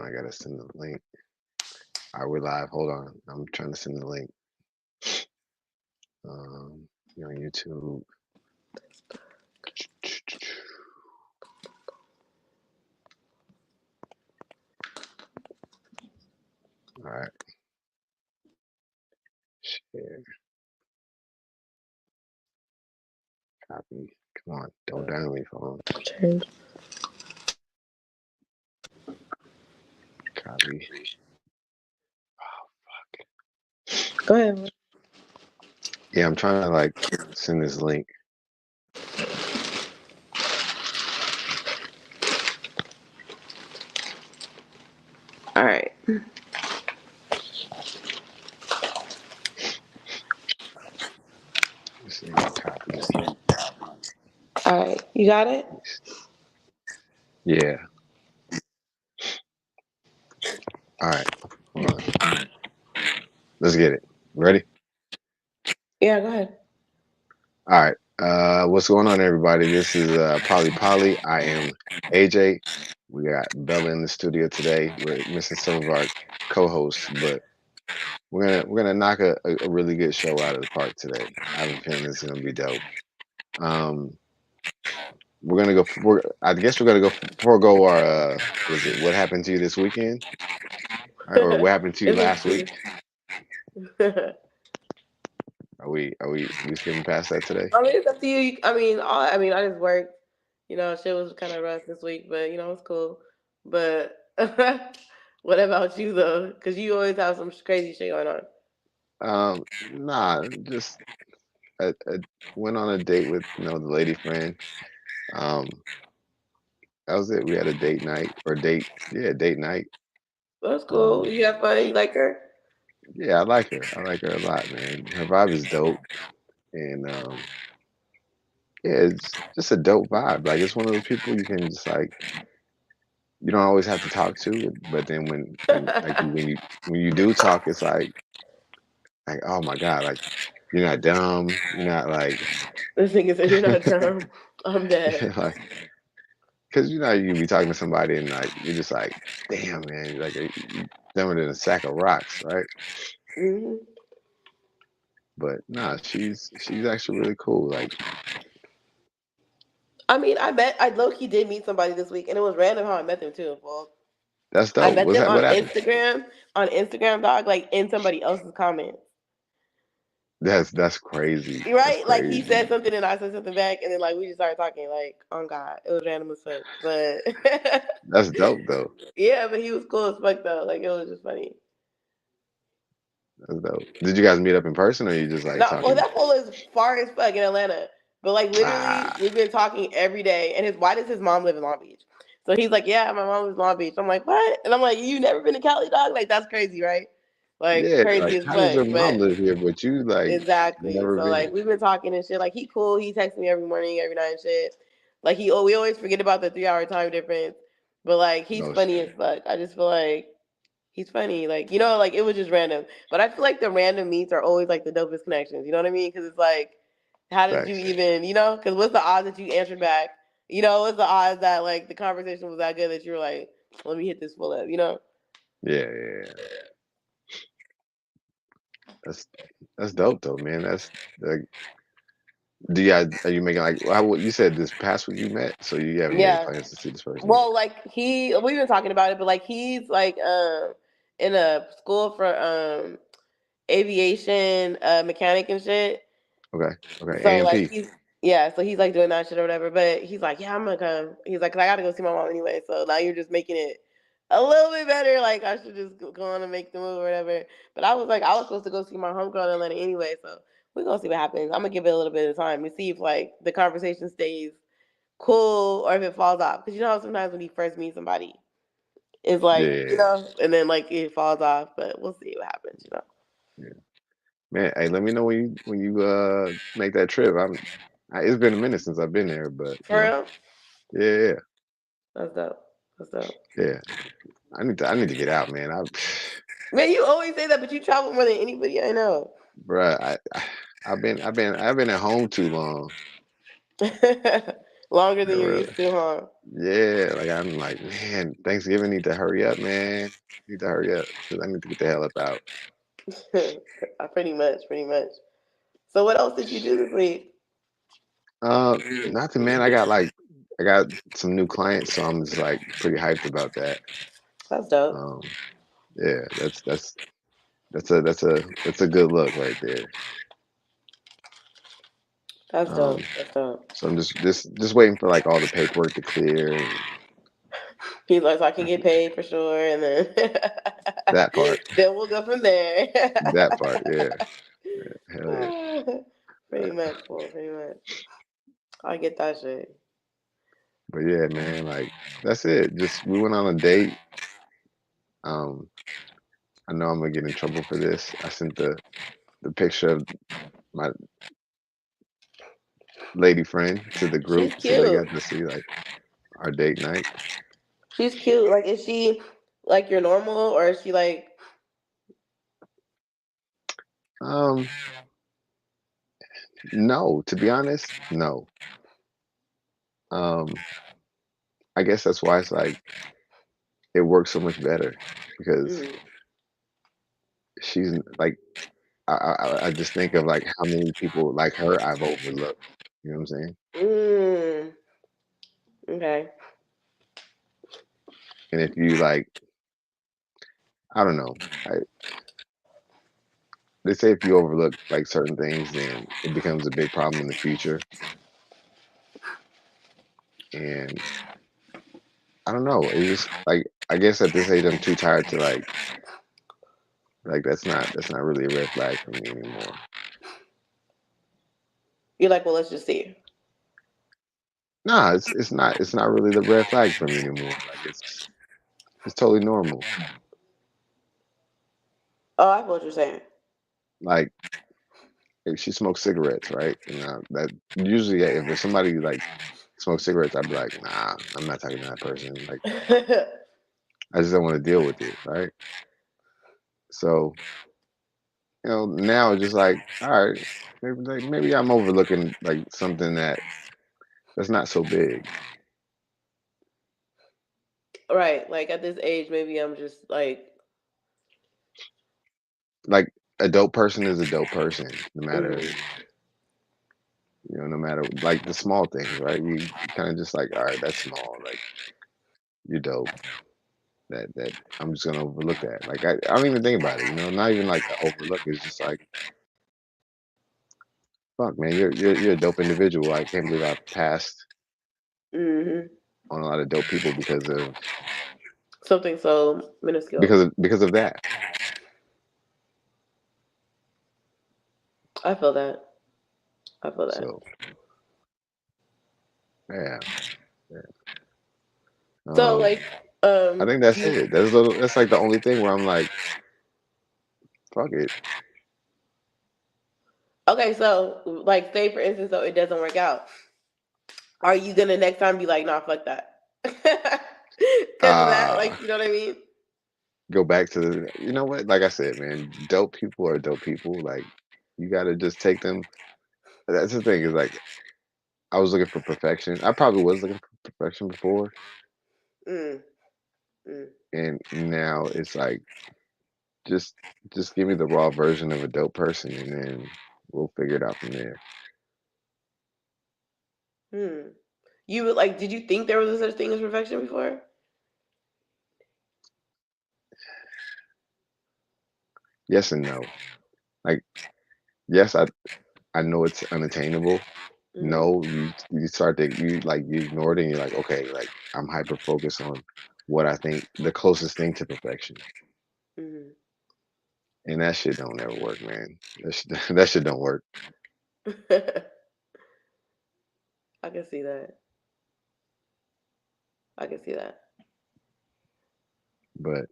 I gotta send the link. All right, we're live. Hold on. I'm trying to send the link. You're on YouTube. All right. Share. Copy. Come on. Don't die on me, phone. Change. Copy. Go ahead. Yeah, I'm trying to like send this link. All right. Let's see. Copy. All right. You got it? Yeah. All right. Hold on. Let's get it. Ready? Yeah, go ahead. All right. What's going on, everybody? This is Prolly. I am AJ. We got Bella in the studio today. We're missing some of our co-hosts, but we're gonna knock a really good show out of the park today. I have a feeling this is gonna be dope. We're gonna go. I guess we're gonna go forego our. Was it what happened to you this weekend, or what happened to you last week? Are we skipping past that today? I mean, it's up to you. I just worked. Shit was kind of rough this week, but it's cool. But what about you though? Because you always have some crazy shit going Nah, just I went on a date with the lady friend. Um, that was it. We had a date night date night. That's cool. Um, You have fun. You like her? yeah, I like her. I like her a lot, man. Her vibe is dope, and yeah, it's just a dope vibe. Like it's one of those people you can just like you don't always have to talk to, but then when you do talk, it's like oh my god, like you're not dumb, you're not like This nigga said you're not dumb. I'm dead. like because you can be talking to somebody and like you're just like damn man, like you dumber than a sack of rocks, right? Hmm. But nah, she's actually really cool. Like I low key did meet somebody this week, and it was random how I met them too. Well, that's I dope. met What's them that? What happened? On Instagram, dog, like in somebody else's comments. That's crazy. That's Right? Like he crazy. said something and I said something back, and then like we just started talking. Like, on God, it was random as fuck. But That's dope though. yeah, but he was cool as fuck though. Like it was just funny. That's dope. Did you guys meet up in person or you just like No, well, talking? that fool is far as fuck in Atlanta. But like literally, Ah, we've been talking every day. And why does his mom live in Long Beach? So he's like, yeah, my mom lives in Long Beach. I'm like, what? And I'm like, you never been to Cali, dog? Like that's crazy, right? Like yeah. Like, crazy as how does fuck. your mom But live here, but you like exactly. never So been? like we've been talking and shit. Like he cool. He texts me every morning, every night and shit. Like we always forget about the 3 hour time difference. But like he's No, funny as fuck. I just feel like he's funny. Like like it was just random. But I feel like the random meets are always like the dopest connections. You know what I mean? Because it's like, how did you facts. even? Because what's the odds that you answered back? What's the odds that like the conversation was that good that you were like, let me hit this full up? Yeah. That's that's dope though, man. That's like, are you making like what you said this past week you met, so you haven't made Yeah. plans to see this person yet? Well, like we've been talking about it, but like he's like in a school for aviation mechanic and shit. Okay, okay. So like AMP. so he's like doing that shit or whatever. But he's like, yeah, I'm gonna come. He's like, 'cause I gotta go see my mom anyway. So now you're just making it a little bit better. Like I should just go on and make the move or whatever. But I was like, I was supposed to go see my homegirl in Atlanta anyway. So we're gonna see what happens. I'm gonna give it a little bit of time and see if like the conversation stays cool or if it falls off. Because you know how sometimes when you first meet somebody, it's like Yeah, and then like it falls off. But we'll see what happens. yeah. Man, hey, let me know when you make that trip. It's been a minute since I've been there, but For real, yeah, that's dope. That's dope. yeah. I need to get out, man. Man, you always say that, but you travel more than anybody I know. Bruh, I've been at home too long. Longer than No, you're really. used to, huh? Yeah, like I'm like, man, Thanksgiving need to hurry up, man. Need to hurry up because I need to get the hell up out. Pretty much, pretty much. So what else did you do this week? Nothing, man. I got some new clients, so I'm just like pretty hyped about that. That's dope. Um, yeah, that's a good look right there. That's dope. Um, That's dope. so I'm just waiting for like all the paperwork to clear and He's like, so I can get paid for sure, and then that part, then we'll go from there. that part. Yeah, hell yeah. Pretty much, boy. Pretty much. I get that shit. But yeah, man, like that's it. Just we went on a date. Um, I know I'm gonna get in trouble for this. I sent the picture of my lady friend to the She's group so they cute. got to see like our date night. She's cute. Like, is she like your normal, or is she like? Um, no, to be honest, no. Um, I guess that's why it's like it works so much better because Mm, she's like I just think of like how many people like her I've overlooked. You know what I'm saying? mm, okay. And if you like, I don't know. They say if you overlook like certain things, then it becomes a big problem in the future. And I don't know. It's just like I guess at this age I'm too tired to like that's not really a red flag for me anymore. You're like, well, let's just see. Nah, it's not really the red flag for me anymore. Like it's totally normal. Oh, I know what you're saying. Like if she smokes cigarettes, right? And that usually if somebody like smokes cigarettes, I'd be like, nah, I'm not talking to that person. Like I just don't want to deal with it, right? So now it's just like, all right, maybe I'm overlooking like something that's not so big. Right. Like at this age, maybe I'm just like, Like a dope person is a dope person, no matter mm, no matter like the small things, right? You kind of just like, all right, that's small. Like you're dope. That I'm just gonna overlook that. Like I don't even think about it. Not even like a overlook. It's just like, fuck, man, you're a dope individual. I can't believe I passed hmm on a lot of dope people something so minuscule. because of that. I feel that. I feel that. So yeah, yeah. So Um, like, I think do that's you? it. That's like the only thing where I'm like, fuck it. Okay, so like, say for instance, though it doesn't work out, are you gonna next time be like, nah, fuck that? Because of that, Uh like, you know what I mean? Go back to you know what? Like I said, man, dope people are dope people. Like you got to just take them. That's the thing is like I was looking for perfection. I probably was looking for perfection before, Mm, mm, and now it's like just just give me the raw version of a dope person, and then we'll figure it out from there. mm. You would like? Did you think there was a such thing as perfection before? Yes and no. Like yes, I know it's unattainable. Mm-hmm. No, you start to you ignore it, and you're like, okay, like I'm hyper focused on what I think the closest thing to perfection. Mm-hmm. And that shit don't ever work, man. That shit don't work. I can see that. I can see that. But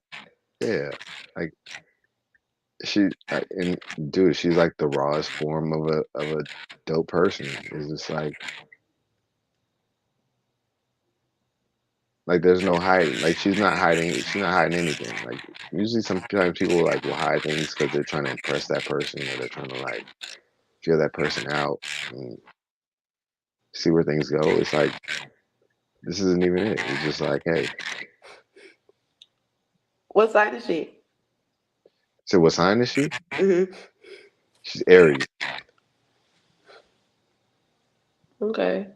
yeah, like and dude, she's like the rawest form of a dope person. It's just like there's no hiding. Like she's not hiding. She's not hiding anything. Like usually sometimes people like will hide things because they're trying to impress that person or they're trying to like feel that person out. And see where things go. It's like this isn't even it. It's just like, hey, What side is she? so what sign is she? Hmm. She's Aries, Okay.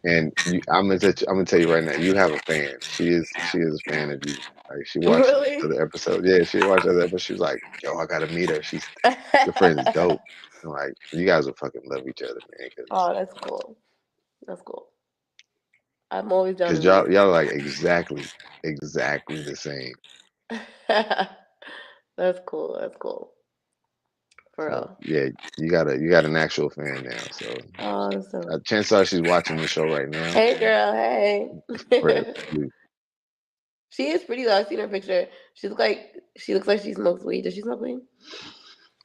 and I'm gonna tell you right now, you have a fan. She is a fan of you. Like she watched Really? other episodes. Yeah, she watched other episodes. She was like, yo, I gotta meet her. Your friend is dope. I'm like, you guys will fucking love each other, man, Oh, that's cool. That's cool. I'm always down to because meet. y'all are like exactly the same. That's cool. That's cool. For So real. yeah, you got an actual fan now. So Oh, that's so. chances are she's watching the show right now. Hey, girl. Hey. But you, She is pretty though. I seen her picture. She looks like she smokes weed. Does she smoke weed?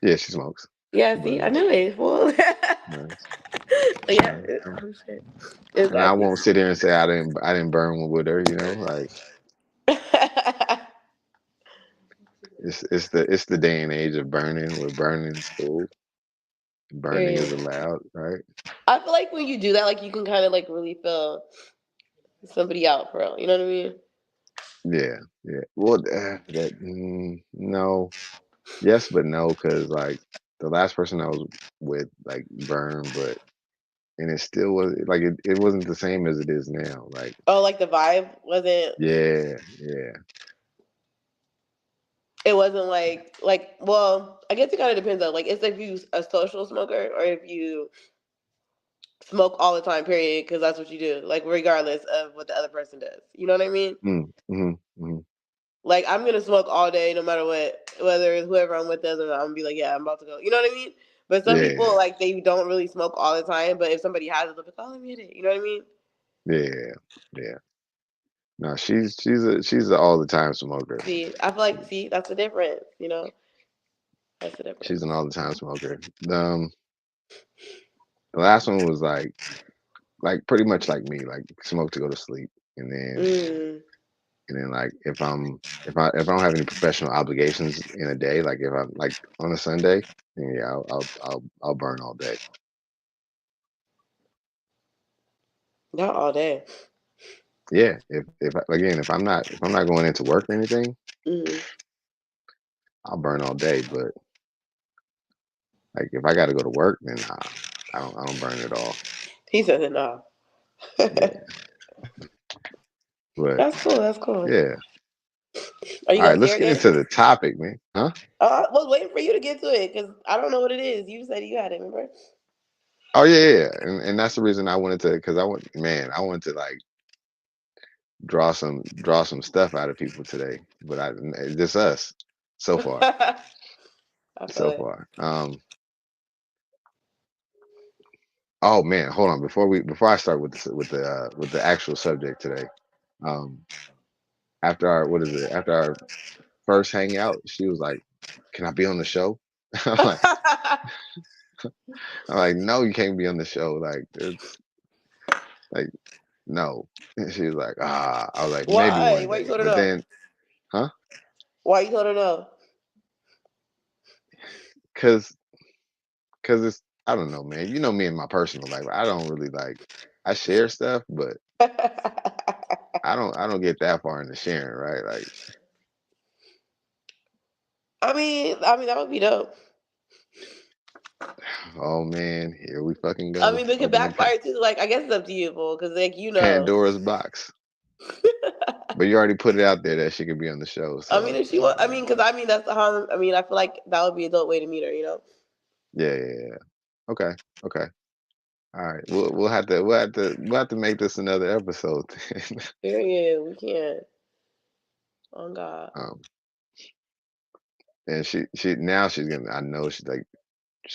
yeah, she smokes. Yeah. See, But I knew it. Well, nice. yeah. Nice. Oh shit. It's And I won't sit here and say I didn't burn one with her. Like it's the day and age of burning, where burning is cool, burning is Period. allowed, right? I feel like when you do that, like you can kind of like really feel somebody out for real. You know what I mean? Yeah, yeah. Well, no, yes, but no, because like the last person I was with like burned, but and it still was like it wasn't the same as it is now. Like Oh, like the vibe wasn't. yeah, yeah. It wasn't like. Well, I guess it kind of depends though. Like, it's if you a social smoker or if you smoke all the time. Period, because that's what you do. Like, regardless of what the other person does. You know what I mean? Mm. Like, I'm gonna smoke all day, no matter what, whether it's whoever I'm with does or not. I'm gonna be like, yeah, I'm about to go. You know what I mean? But some Yeah, people like they don't really smoke all the time. But if somebody has it, they'll be like, oh, let me hit it. You know what I mean? yeah, yeah. No, she's a all the time smoker. See, I feel like that's the difference. You know, that's the She's difference. an all the time smoker. The last one was like pretty much like me, like smoke to go to sleep, and then Mm. like if I don't have any professional obligations in a day, like if I'm like on a Sunday, then yeah, I'll burn all day. Not all day. Yeah, if again if I'm not going into work or anything, Mm. I'll burn all day. But like if I got to go to work, then nah, I don't burn at all. He says it now. Yeah, but That's cool. That's cool. yeah. Are you All right, gonna let's share get into yours? the topic, man. Huh? I was waiting for you to get to it because I don't know what it is. You said you had it, remember? Oh yeah. And that's the reason I wanted to, because I wanted to like draw some stuff out of people today, but just us so far, I feel so it. far. Oh man, hold on before I start with the actual subject today. Um, after our what is it? After our first hangout, she was like, "Can I be on the show?" I'm like, no, you can't be on the show. Like it's like no. And she was like, ah. I was like, maybe Why? one Why you day, told her but no? then, huh? Why you told her no? Cause it's I don't know, man. You know me in my personal life. I don't really like I share stuff, but I don't get that far into sharing, right? Like, I mean that would be dope. oh man, here we fucking I go. mean, it could Opening backfire too. Like, I guess it's up to you, fool, because like you know. Pandora's box. But you already put it out there that she could be on the show, I mean, so if she was, because that's how. I mean, I feel like that would be a dope way to meet her. You know. yeah, yeah, yeah. Okay, okay. All right. We'll have to make this another episode then. Period. We can't. Oh God. um and she now she's gonna I know she's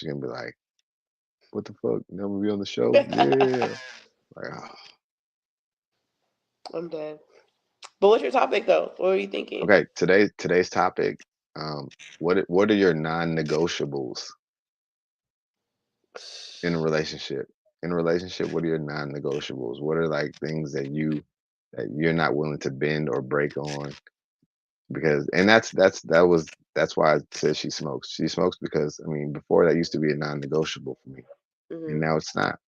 gonna be like, what the fuck? Never be on the show? Yeah. Like, oh. I'm dead. But what's your topic though? What were you thinking? Okay, today's topic, what are your non-negotiables in a relationship? In a relationship, what are your non-negotiables? What are like things that you're not willing to bend or break on? Because and that's why I said she smokes. She smokes because I mean before that used to be a non-negotiable for me. and Mhm. now it's not.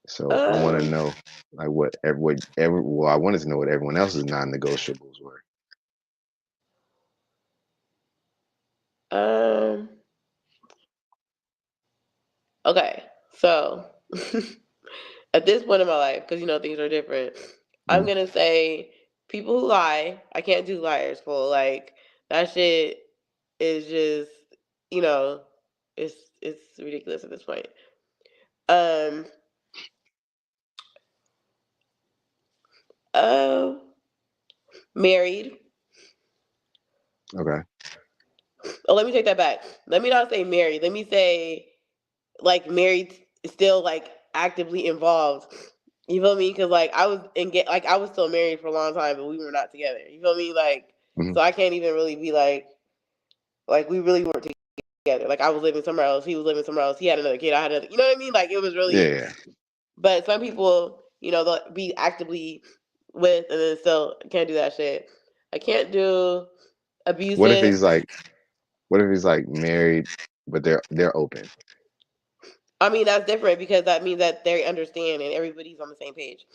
So I want to Um. know like well, I wanted to know what everyone else's non-negotiables were. Um. Okay. So, at this point in my life, because things are different, I'm Mm, gonna say people who lie. I can't do liars. Full like that shit is just you know it's it's ridiculous at this point. Um. Uh. Married. okay. Oh, let me take that back. Let me not say married. Let me say like married, still like actively involved. You feel me? Because like I was like I was still married for a long time, but we were not together. You feel me? Like Hmm. so I can't even really be like we really weren't together. Like I was living somewhere else, he was living somewhere else. He had another kid, I had another. You know what I mean? Like it was Yeah, really. yeah. But some people, they'll be actively with and then still can't do that shit. I can't do What if abusive. he's like, what if he's like married, but they're open? I mean, that's different because that means that they understand and everybody's on the same page.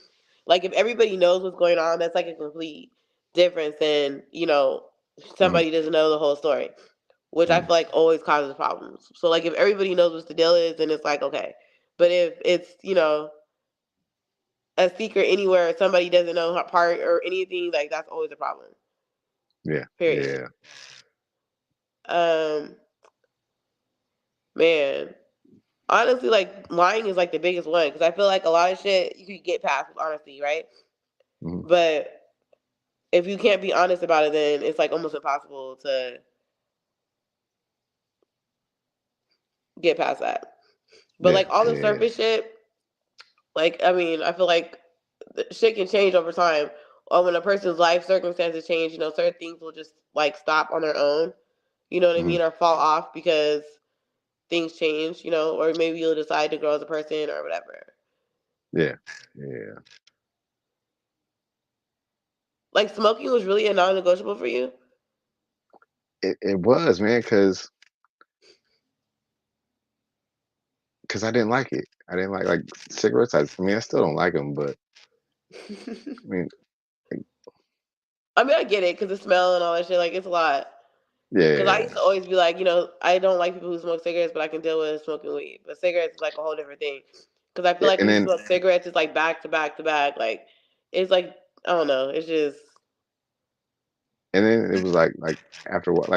Like if everybody knows what's going on, that's like a complete difference than Hmm. somebody doesn't know the whole story, which I Hmm. feel like always causes problems. So like if everybody knows what the deal is, then it's like okay, but if it's a secret anywhere, somebody doesn't know her part or anything, like that's always a problem. Yeah, Period. yeah. Um, man, honestly, like lying is like the biggest one because I feel like a lot of shit you could get past with honesty, right? Hmm. But if you can't be honest about it, then it's like almost impossible to get past that. But Yeah, like all the yeah. surface shit, like I mean, I feel like shit can change over time. Or when a person's life circumstances change, certain things will just like stop on their own. You know what I Hmm. mean, or fall off because things change. Or maybe you'll decide to grow as a person or whatever. Yeah, yeah. Like smoking was really a non-negotiable for you. It was, man, because I didn't like it. I didn't like cigarettes. I mean, I still don't like them, but I mean, like, I mean, I get it because the smell and all that shit. Like it's a lot. Because I yeah. used to always be like, I don't like people who smoke cigarettes, but I can deal with smoking weed. But cigarettes is like a whole different thing. Because I feel like And when you then smoke cigarettes, it's like back to back to back. Like, it's like, I don't know. It's just, it was like after what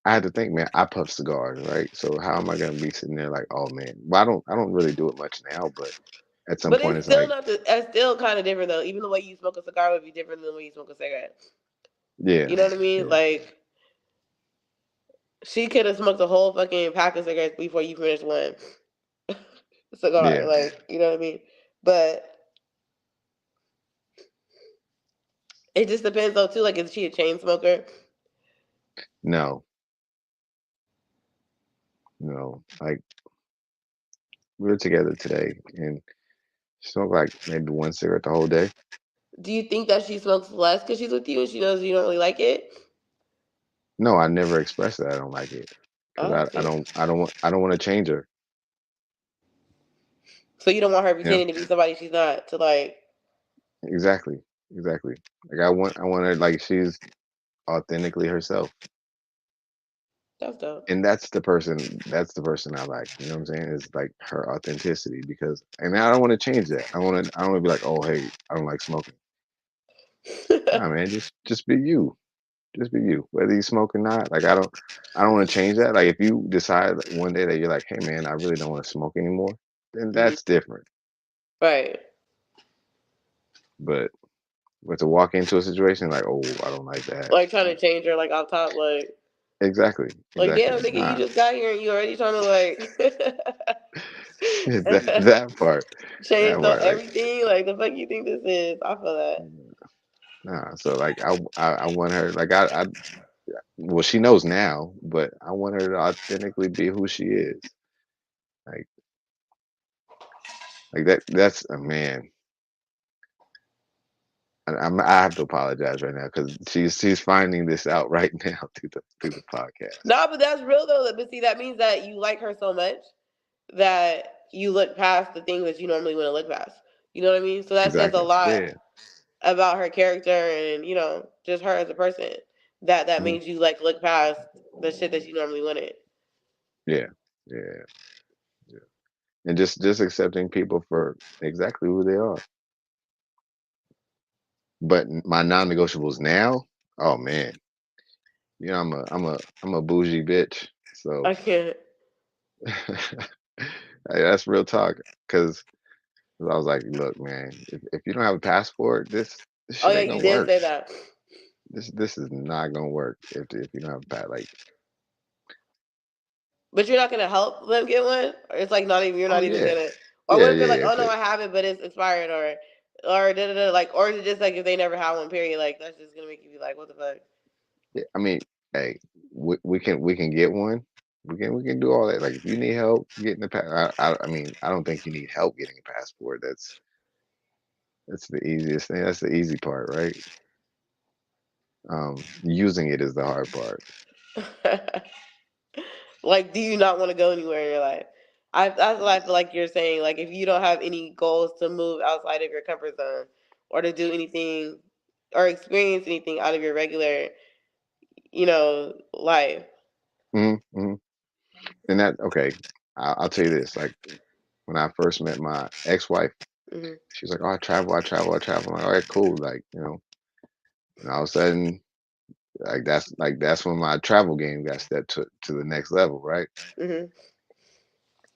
I had to think, man, I puff cigars, right? So how am I gonna be sitting there like, oh man? Well, I don't really do it much now, but at some but point it's it's still like, not, it's still kind of different though. Even the way you smoke a cigar would be different than the way you smoke a cigarette. yeah, You know what I mean? yeah, Like, she could have smoked a whole fucking pack of cigarettes before you finished one cigar. yeah. Like, you know what I mean? But it just depends though too. Like, is she a chain smoker? No, no. Like we were together today, and she smoked like maybe one cigarette the whole day. Do you think that she smokes less because she's with you and she knows you don't really like it? No, I never expressed that I don't like it because Oh, I see. I don't want to change her. So you don't want her You know, pretending to be somebody she's not to like. exactly, exactly. Like I want her like she's authentically herself. That's dope. And that's the person I like. You know what I'm saying? Is like her authenticity because and I don't want to change that. I don't want to be like, oh hey, I don't like smoking. Nah man, just be you. Just be you. Whether you smoke or not. Like I don't want to change that. Like if you decide one day that you're like, hey man, I really don't want to smoke anymore, then Hmm. that's different. Right. But to walk into a situation like, oh, I don't like that. Like trying to change her like off top, Exactly. like Exactly. damn nigga, you Nah. just got here and you already trying to That part. That change part. Like everything. Like the fuck you think this is? I feel that. nah. So like I want her like I well she knows now, but I want her to authentically be who she is. Like that's a man. I have to apologize right now because she's finding this out right now through the podcast. Nah, but that's real though. But see, that means that you like her so much. that you look past the things that you normally want to look past. You know what I mean? So that says a Exactly. lot Yeah. about her character and just her as a person. That Hmm. made you like look past the shit that you normally wanted. Yeah. Yeah. Yeah. And just accepting people for exactly who they are. But my non-negotiables now, oh man, I'm a bougie bitch. So I can't. hey, that's real talk. Cause I was like, look, man, if you don't have a passport, this Oh shit yeah, ain't you gonna did work. say that. This is not gonna work if you don't have a pass. Like, But you're not gonna help them get one. Or it's like not even you're oh not even yeah, gonna. Or yeah, what if they're yeah. like, oh no, I have it, but it's expired, or da da da. Like, or is it just like if they never had one, period? Like that's just gonna make you be like, what the fuck? Yeah, I mean, hey, we can get one. We can do all that. Like, if you need help getting the pass, I mean, I don't think you need help getting a passport. That's the easiest thing. That's the easy part, right? Using it is the hard part. Like, do you not want to go anywhere in your life? That's what I feel like you're saying. Like, if you don't have any goals to move outside of your comfort zone, or to do anything, or experience anything out of your regular, life. Hmm. And that okay. I'll tell you this. Like when I first met my ex-wife, Hmm. she was like, "Oh, I travel, I travel, I travel." I'm like, "All right, cool." Like and all of a sudden, that's when my travel game got stepped to the next level, right? Hmm.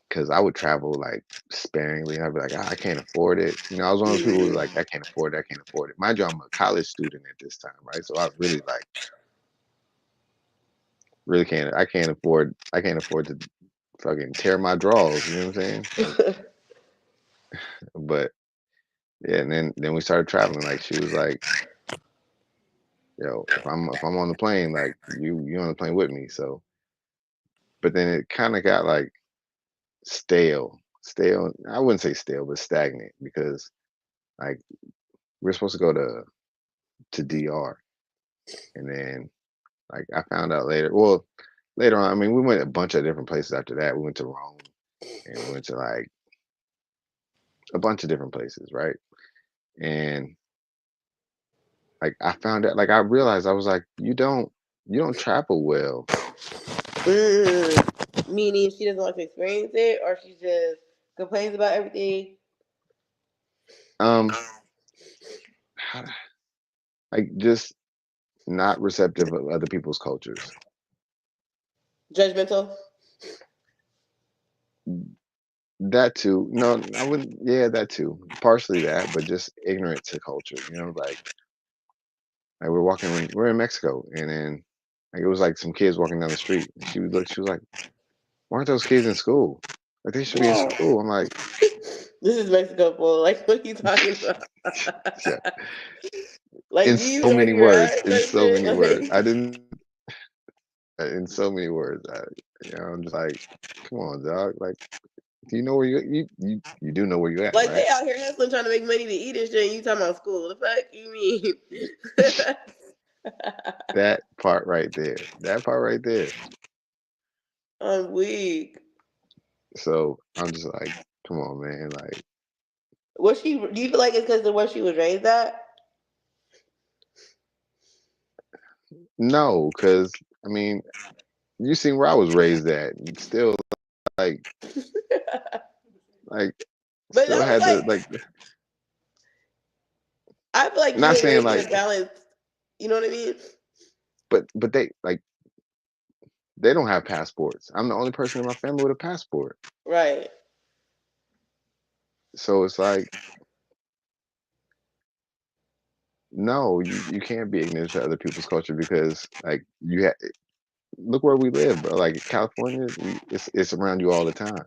Because I would travel like sparingly. I'd be like, I can't afford it. I was one of those people who was like, I can't afford it. I can't afford it. Mind you, I'm a college student at this time, right? So I really like, really can't. I can't afford to fucking tear my drawers. You know what I'm saying? Like, but yeah. And then we started traveling. Like she was like, yo, if I'm on the plane, like you on the plane with me. So, but then it kind of got like stale. I wouldn't say stale, but stagnant because like we're supposed to go to DR. And then like I found out later. Well, later on, I mean, we went a bunch of different places after that. We went to Rome and we went to like a bunch of different places, right? And like I found out, like I realized I was like, you don't travel well. Meaning she doesn't want to experience it, or she just complains about everything. Um, how- like just not receptive of other people's cultures. Judgmental. That too. No, I wouldn't. Yeah, that too. Partially that, but just ignorant to culture. Like we're in Mexico, and then like it was like some kids walking down the street, and she would look. She was like, "Why aren't those kids in school? Like they should be in Yeah. school." I'm like, This is Mexico, fool. Like, what are you talking about? yeah. Like, In do you so know where many you're words. at? In Type so shit. many words. Like, I didn't. In so many words. I'm just like, come on, dog. Like, do you know where you do know where you at, like right? they out here hustling, trying to make money to eat and shit. And you talking about school? The fuck you mean? That part right there. That part right there. I'm weak. So I'm just like, come on, man. Like, Was she? Do you feel like it's because of where she was raised at? no, because I mean, you seen where I was raised at, and still like, like, But still that was had the like, like. I feel like you Not and saying Reagan like, is balanced. You know what I mean? but they don't have passports. I'm the only person in my family with a passport. Right. So it's like, no, you can't be ignorant to other people's culture because like look where we live, bro. Like California, it's around you all the time.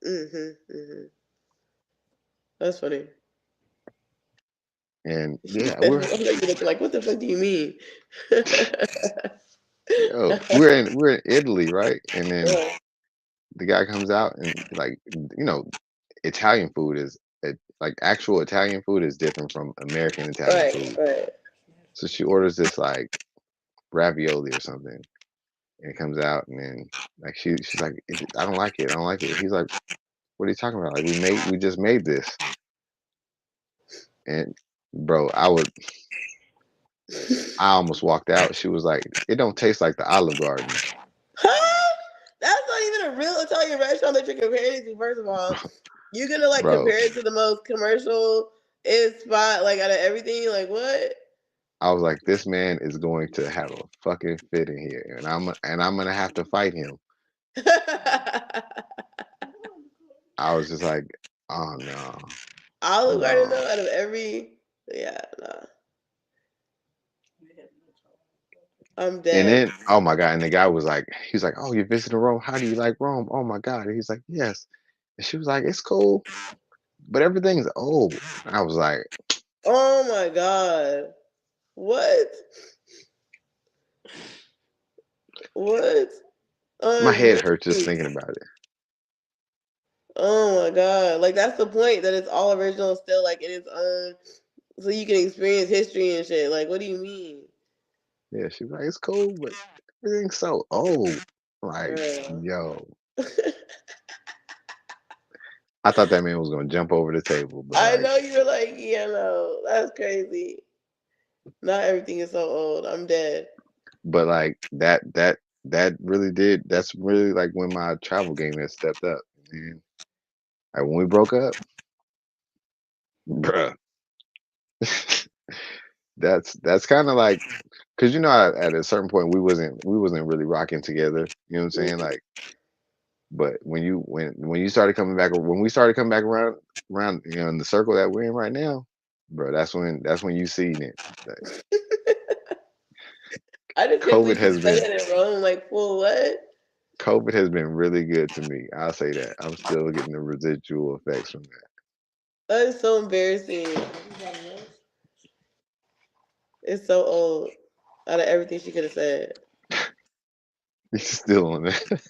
Mhm. Mhm. That's funny. And yeah, I'm looking like, what the fuck do you mean? we're in Italy, right? And then Right. the guy comes out and like Italian food is like actual Italian food is different from American Italian Right. food. Right. So she orders this like ravioli or something, and it comes out, and then like she's like, I don't like it. I don't like it. He's like, what are you talking about? Like we just made this, and bro, I almost walked out. She was like, it don't taste like the Olive Garden, Huh? That's not even a real Italian restaurant that you're comparing it to. First of all, you're gonna like bro. compare it to the most commercial is spot like out of everything. Like what? I was like, this man is going to have a fucking fit in here, and I'm gonna have to fight him. I was just like, oh no, Olive Garden no. though, out of every, yeah, nah, I'm And dead. then, oh my God, and the guy was like, he's like, oh, you're visiting Rome? How do you like Rome? Oh my God. And he's like, yes. And she was like, it's cool, but everything's old. I was like, Oh my god, what? What? my I'm head hurts just weak. thinking about it. Oh my god, like that's the point that it's all original still, like in its own, so you can experience history and shit. Like, what do you mean, Yeah, she was like, it's cool, but everything's so old. Like, bro? yo, I thought that man was gonna jump over the table, but I like, know you were like, yeah, no, that's crazy. Not everything is so old. I'm dead. like that really did. That's really like when my travel game has stepped up. And like when we broke up, bruh, that's kind of like, cause at a certain point we wasn't really rocking together. You know what I'm saying? Mm. Like, but when you started coming back, when we started coming back around in the circle that we're in right now, bro, that's when you seen it. Like, I just can't COVID believe you has spent been that in Rome. Like, for what? COVID has been really good to me. I'll say that. I'm still getting the residual effects from that. That is so embarrassing. It's so old. Out of everything she could have said. He's still on that.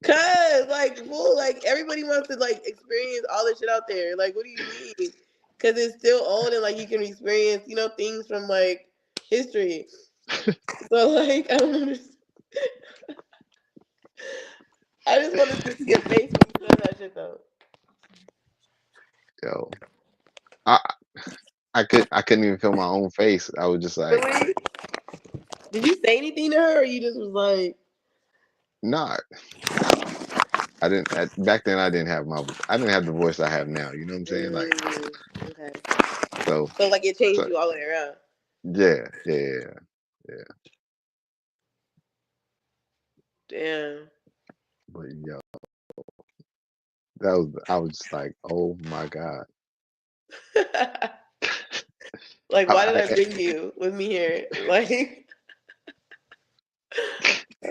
Cause like, fool, like everybody wants to like experience all this shit out there. Like, what do you mean? Cause it's still old and like you can experience, things from like history. So like, I don't understand. I just wanted to see your face when you said that shit though. Yo, I I couldn't even feel my own face. I was just like, Really? Did you say anything to her, or you just was like, nah. I didn't back then. I didn't have the voice I have now. You know what I'm saying? Like, okay? so So like it so changed you all the way around. yeah, yeah, yeah, yeah. Damn. But yo, that was I was just like, oh my God. Like, why did I I, bring you with me here? Like,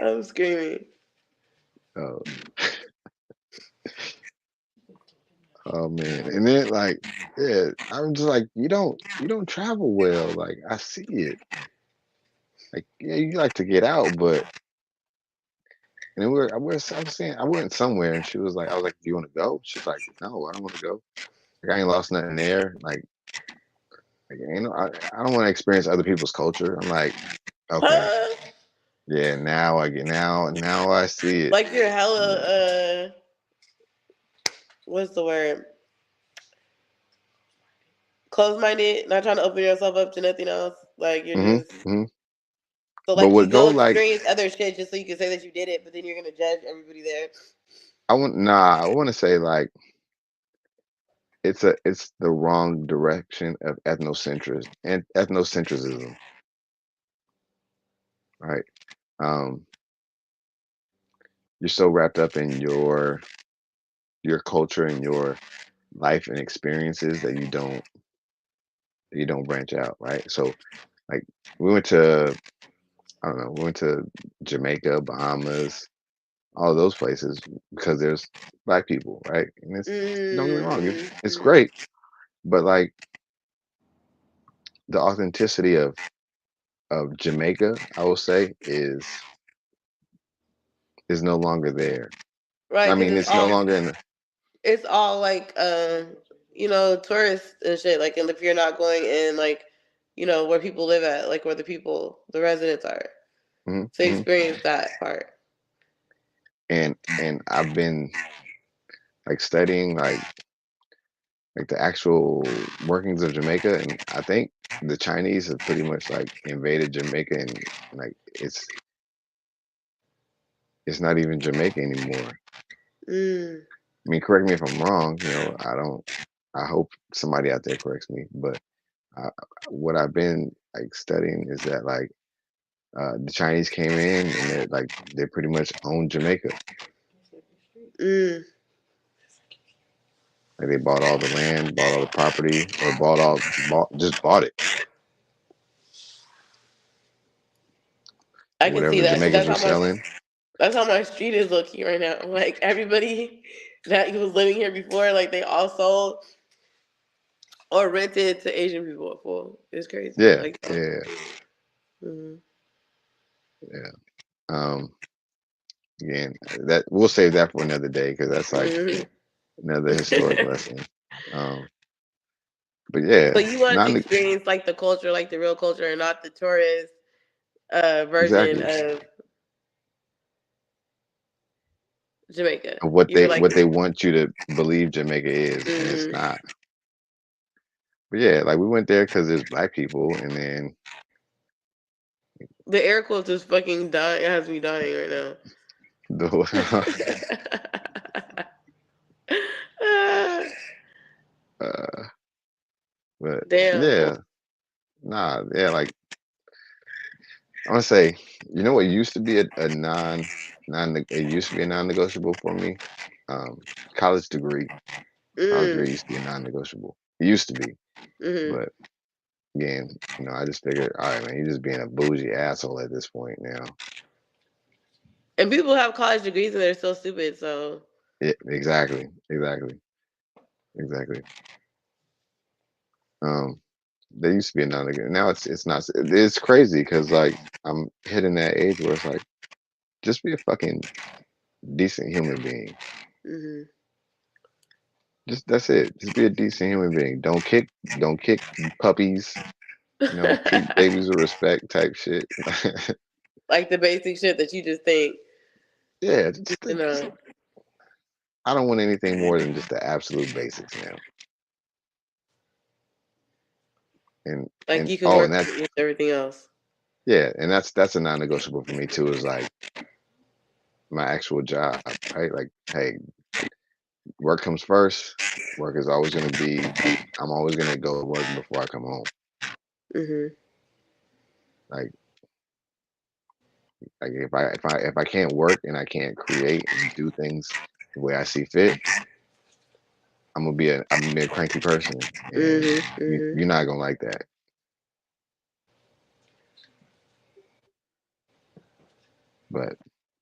I'm screaming. oh, oh man, and then like, yeah, I'm just like, you don't travel well. Like I see it. Like yeah, you like to get out, but and then I was saying I went somewhere, and she was like, I was like, do you want to go? She's like, no, I don't want to go. Like I ain't lost nothing there. Like I don't want to experience other people's culture. I'm like, okay, Huh? yeah, now I see it. Like you're hella Yeah. what's the word? Close minded, not trying to open yourself up to nothing else. Like you're hmm just hmm so But like you what go go like experience other shit just so you can say that you did it, but then you're gonna judge everybody there. I want to say like it's the wrong direction of ethnocentrism, right? Um, you're so wrapped up in your culture and your life and experiences that you don't branch out, right? So like we went to I don't know, we went to Jamaica, Bahamas, all those places because there's black people, right? And it's don't get me wrong, it's Mm-hmm. great, but like the authenticity of Jamaica, I will say, is no longer there. I Right, because mean, it's no longer in the it's all like tourists and shit. Like, and if you're not going in like where people live at, like where the residents are, mhm, to mhm. experience that part. and I've been like studying like the actual workings of Jamaica, and I think the Chinese have pretty much like invaded Jamaica, and like it's not even Jamaica anymore. Mm. I mean, correct me if I'm wrong. You know, I don't. I hope somebody out there corrects me, but I, what I've been like studying is that like the Chinese came in and they pretty much own Jamaica. Mm. Like they bought all the land, bought all the property, or bought it. I can see Whatever that because Jamaicans were selling. that's how my street is looking right now. Like everybody that was living here before, like they all sold or rented to Asian people. Full. It's crazy. Yeah, Like, yeah, mm-hmm. yeah. Um, Again, that we'll save that for another day because that's like Mm-hmm. another historic lesson. Um, but yeah, So you want to not experience like the culture, like the real culture, and not the tourist version exactly of Jamaica. of You feel like what they want you to believe Jamaica is, and it's mm-hmm. not. But yeah, like we went there because there's black people, and then The air quotes is fucking dying. It has me dying right now. the uh, but Damn. yeah, nah, yeah, like I want to say, you know what used to be a non it used to be a non-negotiable for me. Um, college degree. College Mm. degree used to be a non-negotiable. It used to be, Mm-hmm. but again, you know, I just figured, all right, man, you're just being a bougie asshole at this point now. And people have college degrees and they're still stupid. So Exactly, exactly, exactly. Um, there used to be a non-negotiable. Now it's not. It's crazy because like I'm hitting that age where it's like just be a fucking decent human being. mm-hmm. Just that's it. Just be a decent human being. Don't kick puppies. You know, treat babies with respect type shit. Like the basic shit that you just think, Yeah, you know, I don't want anything more than just the absolute basics now. like And you can oh, work and that's with everything else. yeah, and that's a non-negotiable for me too. Is like my actual job, right? Like, hey, work comes first. Work is always going to be. I'm always going to go to work before I come home. Mm-hmm. Like, if I can't work and I can't create and do things the way I see fit, I'm gonna be a cranky person, and Mm-hmm. Mm-hmm. you're not gonna like that. But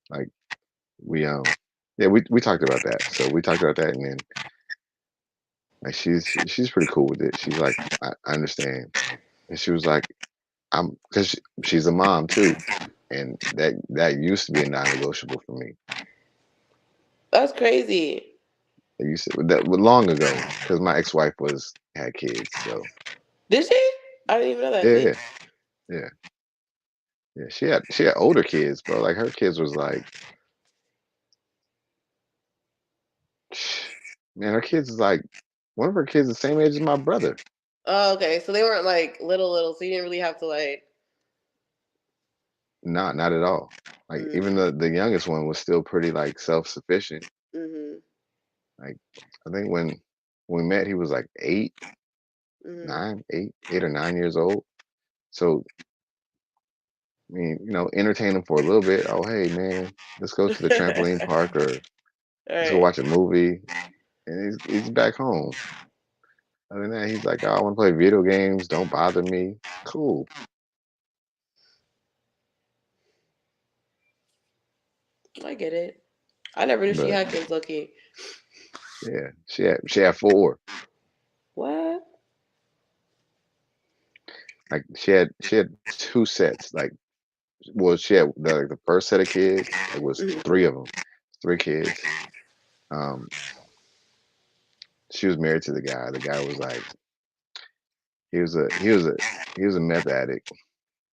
like we yeah, we talked about that. So we talked about that, and then like she's pretty cool with it. She's like, I understand, and she was like, I'm because she's a mom too, and that used to be a non-negotiable for me. That's crazy. It used to that long ago because my ex-wife was had kids. So Did she? I didn't even know that. yeah, See? yeah, yeah, yeah. She had older kids, bro. Like her kids was like, man, her kids is like one of her kids the same age as my brother. Oh, okay. So they weren't like little, so you didn't really have to like. Not at all. Like even Mm, the youngest one was still pretty like self-sufficient. mm-hmm. Like I think when we met, he was like Mm-hmm. 8 or 9 years old. So I mean, you know, entertain him for a little bit. Oh, hey man, let's go to the trampoline park or All let's go right. watch a movie. And he's back home. Other than that, he's like, oh, I want to play video games. Don't bother me. Cool. I get it. I never knew she But had kids, Loki. yeah, she had four. What? Like she had two sets. Like well, she had the first set of kids. Like was Mm-hmm. three of them, three kids. Um, she was married to the guy. The guy was like he was a he was a he was a meth addict.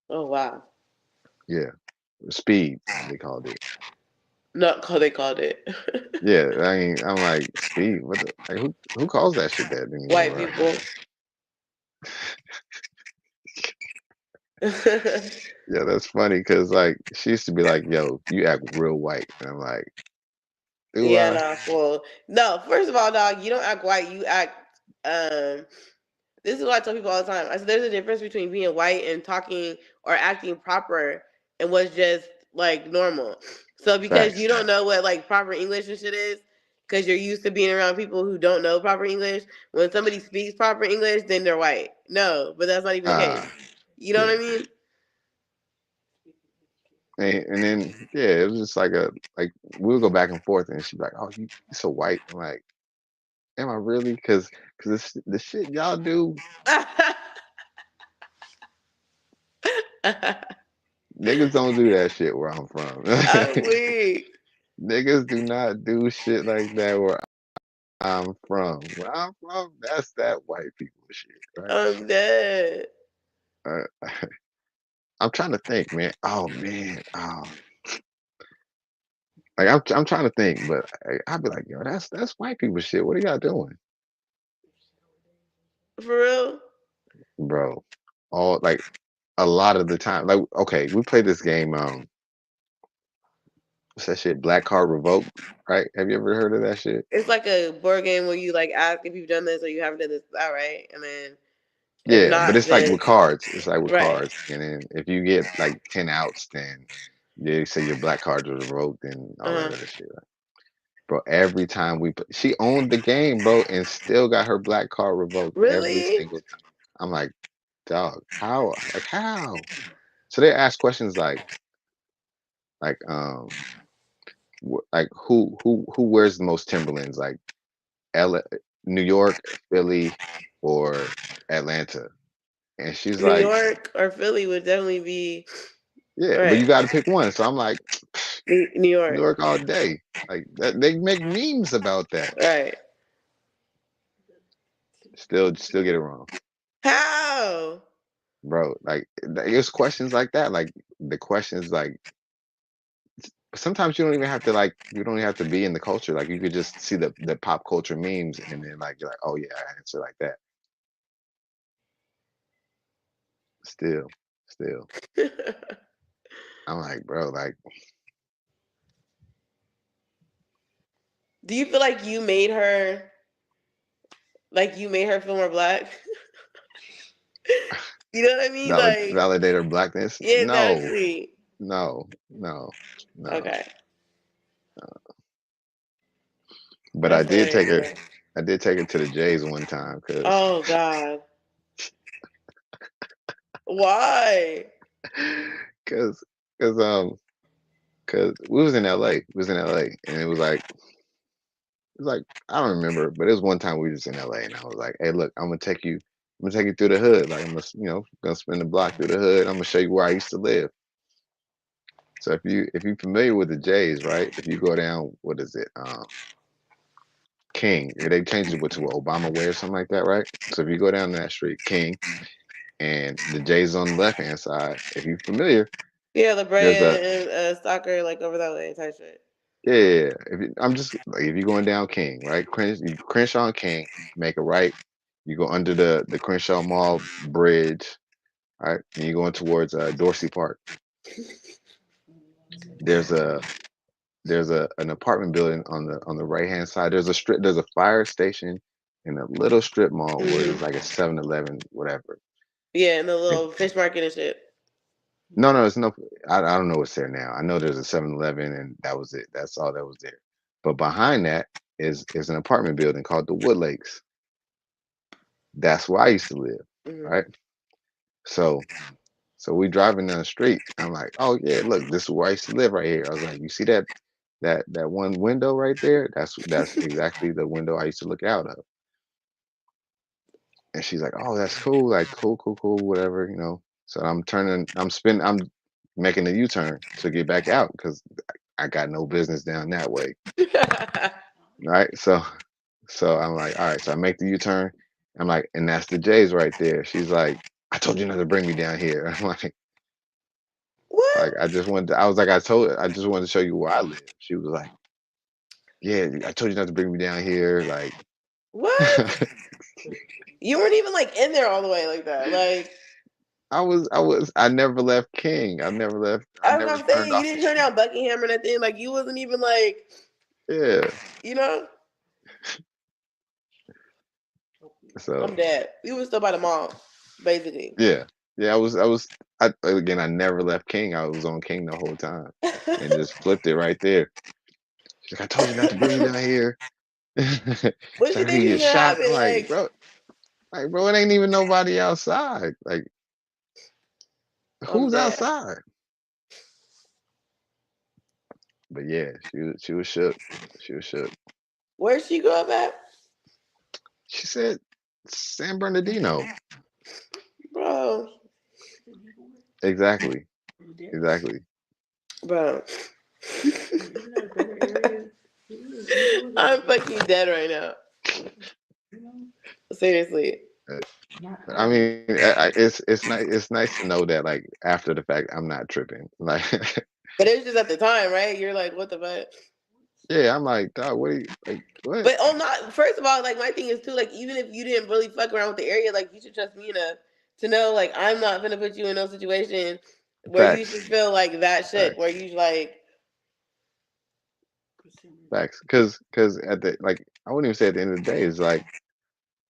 Oh wow. Yeah, speed they called it. Not call they called it. Yeah, I mean, I'm like, speed. What the like? Who calls that shit that White anymore? people. Yeah, that's funny because like she used to be like, "Yo, you act real white," and I'm like, "Do Yeah, I?" nah, well, no. First of all, dog, you don't act white. You act. Um, this is what I tell people all the time. I said there's a difference between being white and talking or acting proper and what's just like normal. So because you Facts. don't know what like proper English and shit is, because you're used to being around people who don't know proper English. When somebody speaks proper English, then they're white. No, but that's not even the case. You know what Yeah. I mean? And then yeah, it was just like a like we would go back and forth, and she'd be like, "Oh, you so white." I'm like, "Am I really?" Because the shit y'all do, niggas don't do that shit where I'm from. I'm weak. Niggas do not do shit like that where I'm from. Where I'm from, that's that white people shit, right? I'm dead. Uh, I'm trying to think, man. Oh man, like I'm trying to think, but I'd be like, yo, that's white people shit. What are y'all doing, For real? bro? All like a lot of the time, like okay, we played this game. What's that shit? Black Card Revoked, right? Have you ever heard of that shit? It's like a board game where you like ask if you've done this or you haven't done this. All right, and then if Yeah, but not, it's like then with cards. It's like with right. cards, and then if you get like 10 outs, then they say your black cards are revoked and all that Uh-huh. other shit. Right? Bro, every time she owned the game, bro, and still got her black card revoked every Really? single time. I'm like, dog, how? Like how? So they ask questions like like who wears the most Timberlands, like L New York, Philly, or Atlanta? And she's New like, York or Philly would definitely be yeah, but right. you got to pick one. So I'm like, New New York, York all day. Like that, they make memes about that. right? Still get it wrong, How? bro. Like there's questions like that. Like the questions like sometimes you don't even have to like you don't even have to be in the culture. Like you could just see the pop culture memes and then like you're like, oh yeah, I answer like that. Still, still. Do I'm like, bro, like you feel like you made her feel more black? You know what I mean? Like, validate her blackness. yeah, No, exactly. no, no, no. Okay, But that's hilarious. I did take her to the Jays one time because Oh God, why? because because because we was in LA. We was in LA and it was like I don't remember, but it was one time we was in LA and I was like, hey, look, I'm gonna take you through the hood. Like I'm gonna gonna spin the block through the hood. I'm gonna show you where I used to live. So if you're familiar with the Jays, right? If you go down, what is it? King. They changed it to Obama Way or something like that, right? So if you go down that street, King, and the J's on the left hand side, if you're familiar, Yeah, La Brea there's a and Stalker, like over that way type shit. yeah. Yeah, yeah. I'm just like if you're going down King, right? Crenshaw and King, make a right. You go under the Crenshaw Mall bridge, right? And you're going towards Dorsey Park. There's a there's a an apartment building on the right hand side. There's a fire station in a little strip mall where there's like a Hmm. 7-Eleven, whatever. Yeah, and the And little fish market and shit. no, it's no. I don't know what's there now. I know there's a 7-Eleven, and that was it. That's all that was there. But behind that is an apartment building called the Wood Lakes. That's where I used to live, Hmm. right? So we driving down the street. I'm like, oh yeah, look, this is where I used to live right here. I was like, you see that one window right there? That's exactly the window I used to look out of. And she's like, oh, that's cool, like cool, whatever, you know. So I'm making a U-turn to get back out because I got no business down that way. Right. So I'm like, all right. So I make the U-turn. I'm like, and that's the J's right there. She's like, I told you not to bring me down here. I'm like, What? Like I just wanted. I was like, I just wanted to show you where I live. She was like, yeah, I told you not to bring me down here. Like, What? You weren't even like in there all the way like that. Like I never left King. I never left. I that's never what I'm turned saying. You off the didn't turn street. down Buckingham or nothing. Like you wasn't even like, Yeah. you know. So I'm dead. We were still by the mall, basically. yeah, yeah. I never left King. I was on King the whole time, and just flipped it right there. She's like, I told you not to bring me down here. What She's you like, I think could is get gonna shot. I'm happen? like, bro, it ain't even nobody outside. Like, I'm who's dead. outside? But yeah, she was shook. She was shook. Where'd she grow up at, She said San Bernardino. bro? Exactly. Exactly. Bro, I'm fucking dead right now. Seriously. I mean, it's nice to know that like after the fact, I'm not tripping. Like, But it was just at the time, right? You're like, what the fuck? yeah, I'm like, dog, what? Like, what? But oh, not first of all, like my thing is too, like even if you didn't really fuck around with the area, like you should trust me enough to know, like I'm not gonna put you in no situation where you should Facts, feel like that shit, where facts, you like, facts. Cause at the like, I wouldn't even say at the end of the day is like,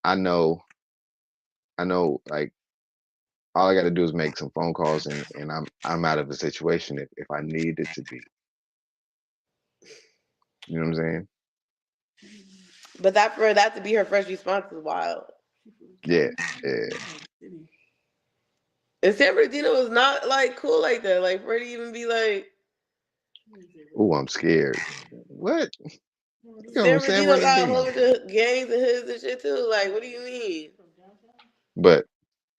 I know, I know, like all I got to do is make some phone calls and I'm out of the situation if I need it to be. You know what I'm saying? but that for that to be her first response is wild. Yeah, yeah. And San Bernardino was not like cool like that. Like for her to even be like, Ooh, I'm scared. What? You come San from San Bernardino got a whole Bernardino? bunch of gangs and hoods and shit too. Like, what do you mean? But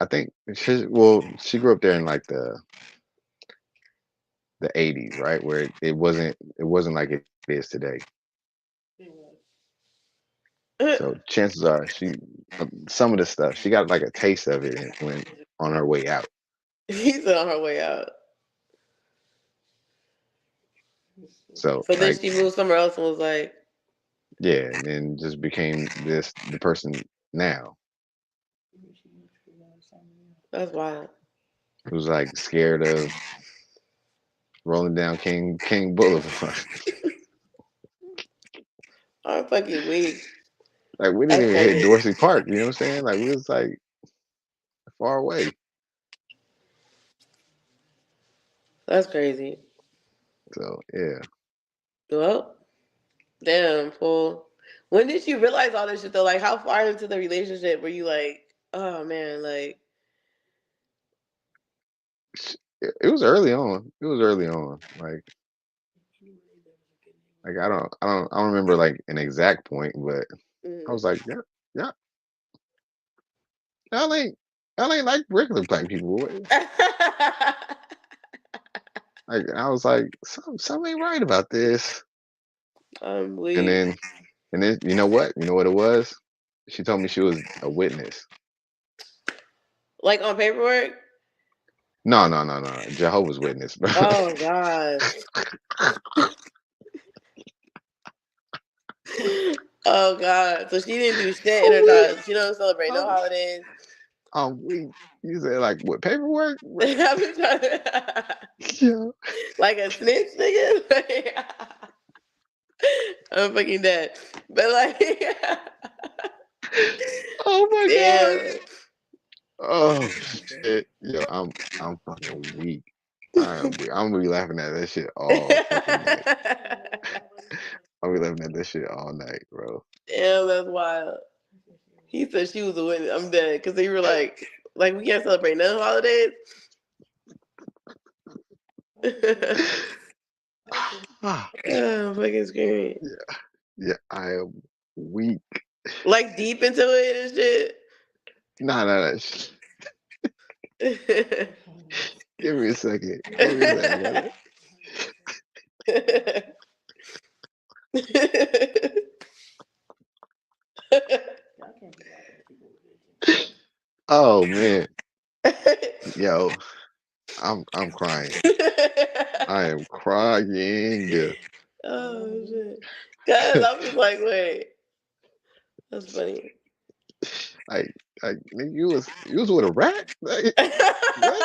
I think she grew up there in like the 80s, right? Where it wasn't like it is today. So chances are some of the stuff she got like a taste of it when on her way out. He's on her way out. So So then like she moved somewhere else and was like, yeah, and then just became the person now that's wild. who's like scared of rolling down King Boulevard. I'm fucking weak. Like we didn't That's even hit crazy. Dorsey Park. You know what I'm saying? Like we was like far away. That's crazy. So yeah. Well, damn, fool. When did you realize all this shit though? Like, how far into the relationship were you like, oh man, like, It was early on. It was early on. Like I don't remember like an exact point, but I mm. was like, yeah, yeah, y'all ain't y'all ain't like regular black people. Like I was like, something ain't right about this. I'm And weak. then and then you know what? You know what it was? She told me she was a witness. Like on paperwork? No, no, no, no. Jehovah's Witness, bro. Oh God. Oh God. So she didn't do shit in I'm her weak. time. She don't celebrate no I'm, holidays. I'm weak. You said like what paperwork? What? I've been trying to Yeah. like a snitch nigga. I'm fucking dead. But like Oh my god. damn. Oh shit. Yo, I'm fucking weak. I am weak. I'm gonna be laughing at that shit all fucking night. I'll be laughing at that shit all night, bro. Damn, that's wild. He said she was a witness. I'm dead. Cause they were like we can't celebrate no holidays. I'm fucking screaming. Yeah, I am weak. Like deep into it Nah, nah, nah. and Give me a second. Give me a second, brother. shit. Oh man. Yo, I'm crying. I am crying. Oh shit. Cause I'm just like, wait, that's funny. Like, nigga, you was with a rat? Like, what?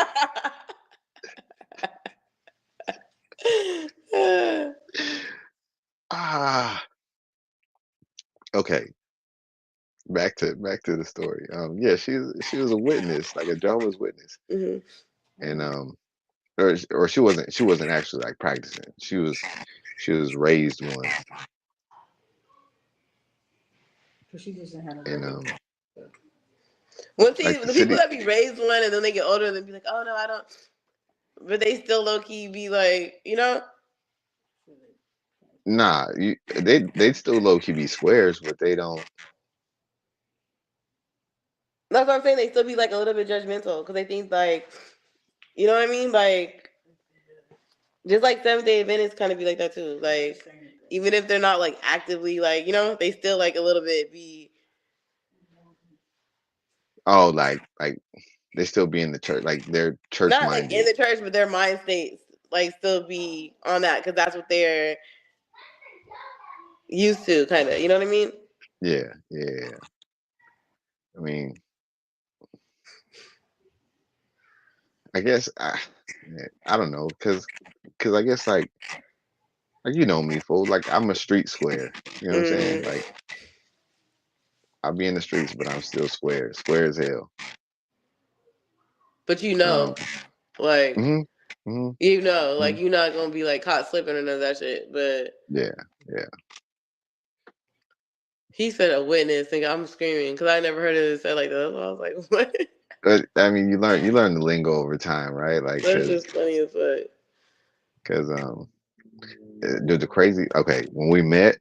Ah, okay. Back to the story. Yeah, she was a witness, like a Jehovah's Witness, hmm and or she wasn't actually like practicing. She was raised one, and When see like the the people city. that be raised one and then they get older and they be like, oh no, I don't. But they still low key be like, you know. Nah, they'd still low key be squares, but they don't. That's what I'm saying. They still be like a little bit judgmental because they think like, you know what I mean? Like just like Seventh Day Adventists kind of be like that too. Like even if they're not like actively like, you know, they still like a little bit be Oh, like they still be in the church, like they're church not like in minded. the church, but their mind states like still be on that because that's what they're used to, kind of. You know what I mean? Yeah, yeah. I mean, I guess I don't know, cause I guess like you know me, fool. Like I'm a street square. You know what I'm saying? Mm. Like I'll be in the streets, but I'm still square as hell. But Um, like hmm hmm hmm like you're not gonna be like caught slipping or none of that shit. But yeah, yeah. he said a witness, and I'm screaming because I never heard it said like that. So I was like, what? But I mean, you learn the lingo over time, right? Like, That's cause just funny as fuck. cause dude, the crazy. Okay, when we met,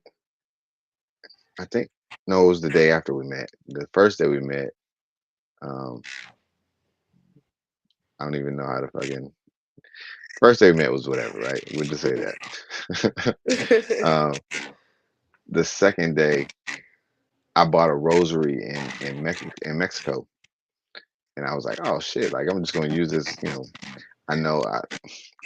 I think no, it was the day after we met. The first day we met, um, I don't even know how to fucking. First day we met was whatever, right? We'll just say that. um, the second day, I bought a rosary in Mexico, and I was like, oh shit, like I'm just gonna use this. I know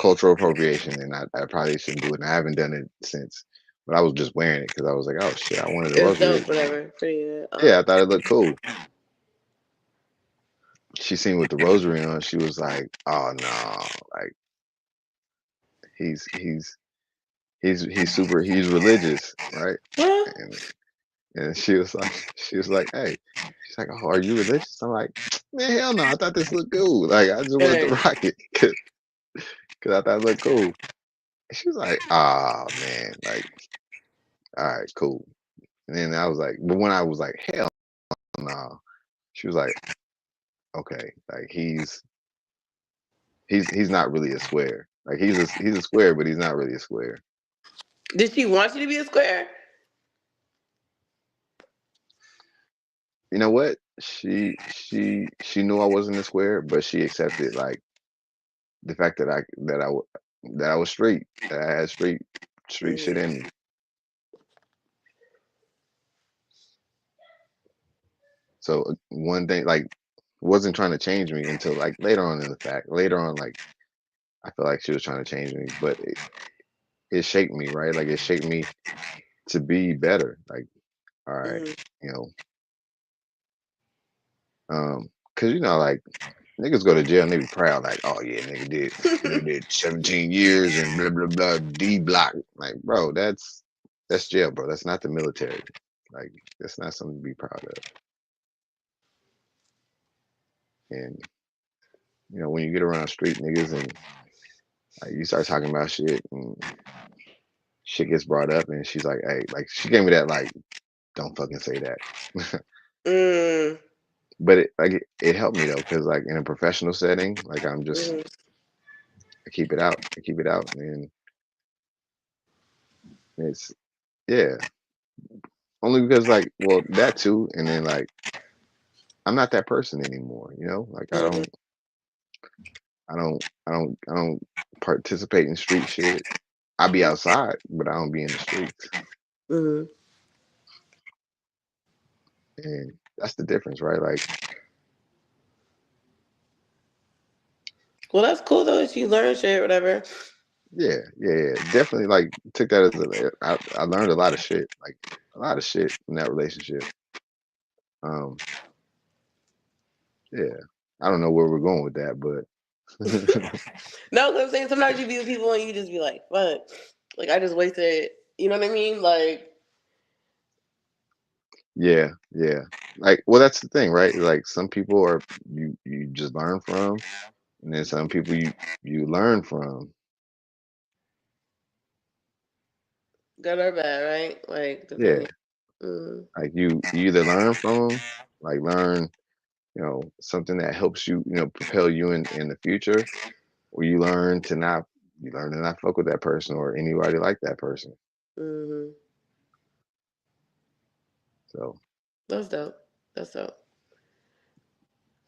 cultural appropriation, and I probably shouldn't do it. And I haven't done it since, but I was just wearing it because I was like, oh shit, I wanted a It's rosary. dope, whatever. Pretty good. Yeah, I thought it looked cool. She seen me with the rosary on. She was like, oh no, like he's he's he's religious, right? Huh? And she was like, hey, she's like, oh, are you religious? I'm like, man, hell no, I thought this looked cool. Like I just wanted to Right. rock it because I thought it looked cool. And she was like, oh man, like all right, cool. And then I was like, but when I was like, hell no, she was like, okay, like he's not really a square. Like he's a square, but he's not really a square. Did she want you to be a square? You know what? She knew I wasn't a square, but she accepted like the fact that I was straight, that I had street shit in Mm-hmm. me. So one thing like wasn't trying to change me until like later on in the fact. Later on, like I feel like she was trying to change me, but it shaped me, right? Like it shaped me to be better. Like, all right, Mm-hmm. you cause like niggas go to jail and they be proud, like, oh yeah, nigga did 17 years and blah blah blah D block. Like, bro, that's jail, bro. That's not the military. Like, that's not something to be proud of. And when you get around street niggas and like you start talking about shit and shit gets brought up and she's like, hey, like she gave me that like, don't fucking say that. Mm-hmm. But it helped me though, because like in a professional setting, like I keep it out. I keep it out, and it's yeah. Only because like, well, that too, and then like I'm not that person anymore. Like Mm-hmm. I don't participate in street shit. I be outside, but I don't be in the streets, Mm-hmm. and that's the difference, right? Like, Well, that's cool though that you learn shit, whatever. yeah. Definitely like took that as I learned a lot of shit, like a lot of shit from that relationship. Um, yeah. I don't know where we're going with that, but No, because I'm saying sometimes you be with people and you just be like, "Fuck, like I just wasted." You know what I mean? Like, yeah, yeah. Like, well, that's the thing, right? Like some people are you just learn from, and then some people you learn from. good or bad, right? Like, Yeah, depending. Mm, like you either learn from them, like learn something that helps propel you in the future, or you learn to not fuck with that person or anybody like that person. mm-hmm. So That's dope. That's dope.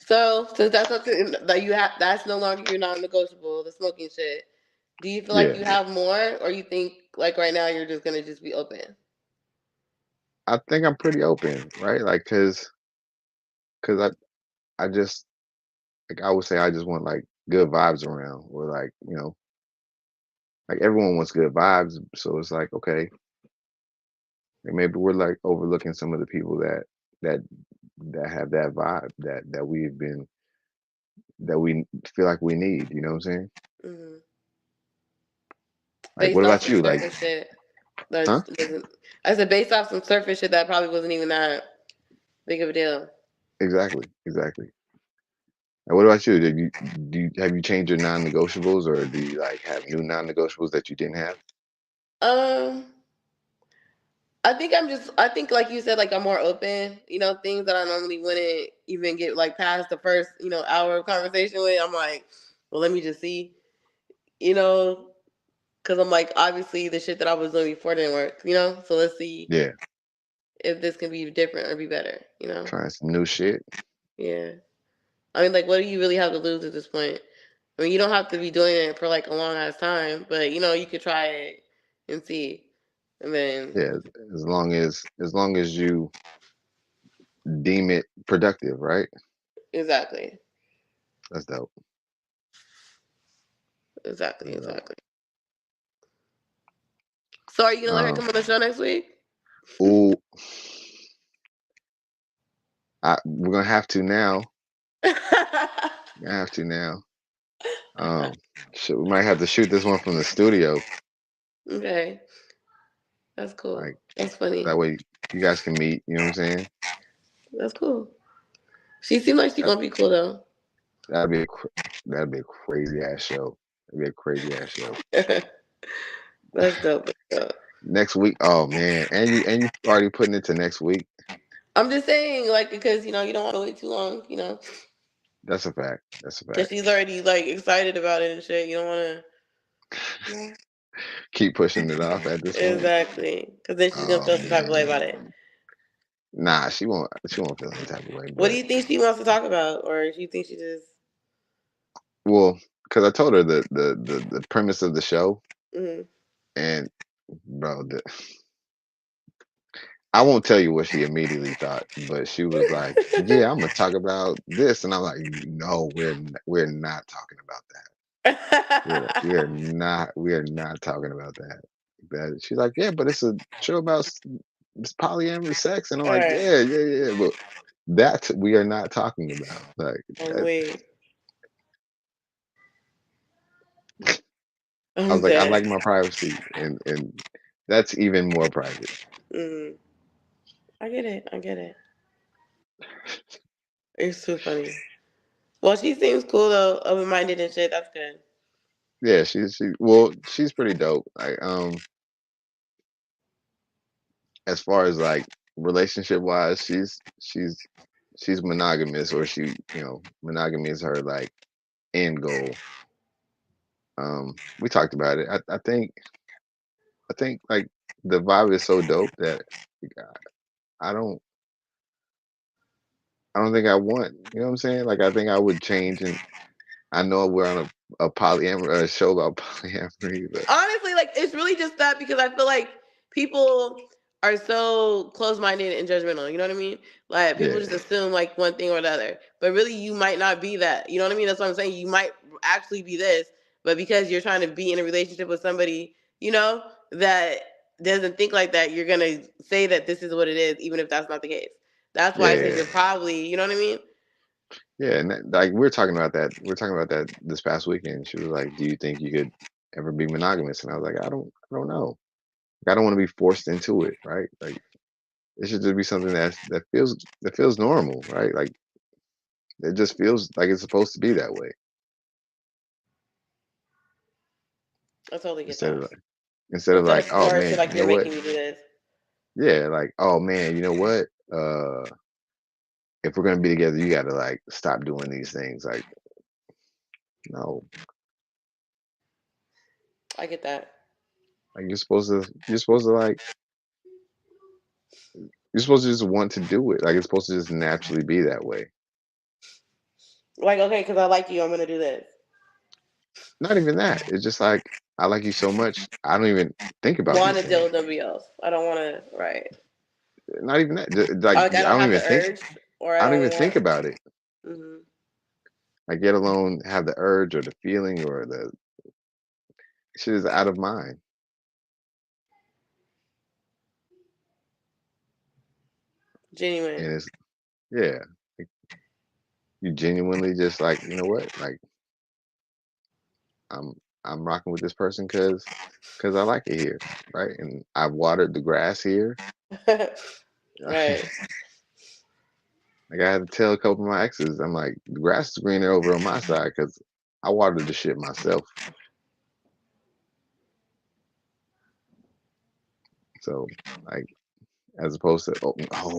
So, since that's something that you have, that's no longer your non-negotiable, the smoking shit. Do you feel like yeah, you have more, or you think like right now you're just gonna just be open? I think I'm pretty open, right? Like, cause I just like I would say I just want like good vibes around, or like like everyone wants good vibes. So it's like okay, like maybe we're like overlooking some of the people that that have that vibe that we feel like we need. You know what I'm saying? Mm-hmm. Like, what Based off about some you? Like, surface shit that huh? wasn't. I said based off some surface shit that probably wasn't even that big of a deal. Exactly, exactly. And what about you? Have you changed your non-negotiables, or do you like have new non-negotiables that you didn't have? Um, I think I'm just. I think like you said, like I'm more open. You know, things that I normally wouldn't even get like past the first hour of conversation with. I'm like, well, let me just see. You know, because I'm like, obviously the shit that I was doing before didn't work. So let's see Yeah, if this can be different or be better. trying some new shit. Yeah. I mean, like, what do you really have to lose at this point? I mean, you don't have to be doing it for like a long ass time, but you could try it and see, and then Yeah, as long as you deem it productive, right? exactly, That's dope. exactly, That's dope. exactly. So, are you gonna let her Um, come on the show next week? ooh, we're gonna have to now. We're gonna have to now. Um, we might have to shoot this one from the studio, Okay, that's cool. like That's that funny. way you guys can meet. You know what I'm saying? That's cool. She seemed like she That, gonna be cool though. that'd be that'd be a crazy ass show. That'd be a crazy ass show. That's dope. That's dope. Next week, oh man, and you already putting it to next week. I'm just saying, like, because you don't want to wait too long. That's a fact. That's a Because fact. she's already like excited about it and shit. You don't want to. Keep pushing it off at this point. Exactly. Because then she's gonna Oh feel some type of way about man, it. nah, she won't feel any type of way. What do But you think she wants to talk about, or do you think she just? well, because I told her the premise of the show, Mm-hmm. and bro, I won't tell you what she immediately thought, but she was like, "Yeah, I'm gonna talk about this," and I'm like, "No, we're not talking about that. We are not talking about that." That she's like, "Yeah, but it's a show about it's polyamorous sex," and I'm All like, right. "Yeah, yeah, yeah," but that we are not talking about. Like I'm that, weak. I I'm was like, I dead. like my privacy, and that's even more private. Mm. I get it. I get it. It's too funny. Well, she seems cool though, open minded and shit. That's good. Yeah, she's pretty dope. Like as far as like relationship wise, she's monogamous, or monogamy is her like end goal. We talked about it. I think like the vibe is so dope that like, I don't I don't think I want, you know what I'm saying? Like I think I would change, and I know we're on a polyamory a show about polyamory, but Honestly, like it's really just that because I feel like people are so close minded and judgmental. You know what I mean? Like people yeah, just assume like one thing or the other, but really you might not be that. You know what I mean? That's what I'm saying. You might actually be this. But because you're trying to be in a relationship with somebody, you know, that doesn't think like that, you're gonna say that this is what it is, even if that's not the case. That's why I said Yeah, you're probably, you know what I mean? yeah, and that, like we're talking about that. We're talking about that this past weekend. She was like, "Do you think you could ever be monogamous?" And I was like, I don't know. Like, I don't want to be forced into it, right? Like, it should just be something that feels normal, right? Like, it just feels like it's supposed to be that way I totally get instead of that. like, instead of Instead like, of oh force, you're man, like you know you're what? making me do this. Yeah, like, oh man, you know what? If we're gonna be together, you got to like stop doing these things. Like, no, I get that. like you're supposed to just want to do it. Like, it's supposed to just naturally be that way. Like, okay, because I like you, I'm gonna do this. Not even that. It's just like I like you so much. I don't even think about Want these to deal things. with nobody else. I don't want to. Right. Not even that. Like, Like I I don't don't have even the think. urge, or I I don't don't even think want. about it. Hmm. Like, get alone have the urge or the feeling or the shit is out of mind. Genuine. And it's yeah. Like, you genuinely just like, you know what? Like, I'm I'm rocking with this person because I like it here, right? And I've watered the grass here. Right. Like, I had to tell a couple of my exes, I'm like, the grass is greener over on my side because I watered the shit myself. So, like, as opposed to,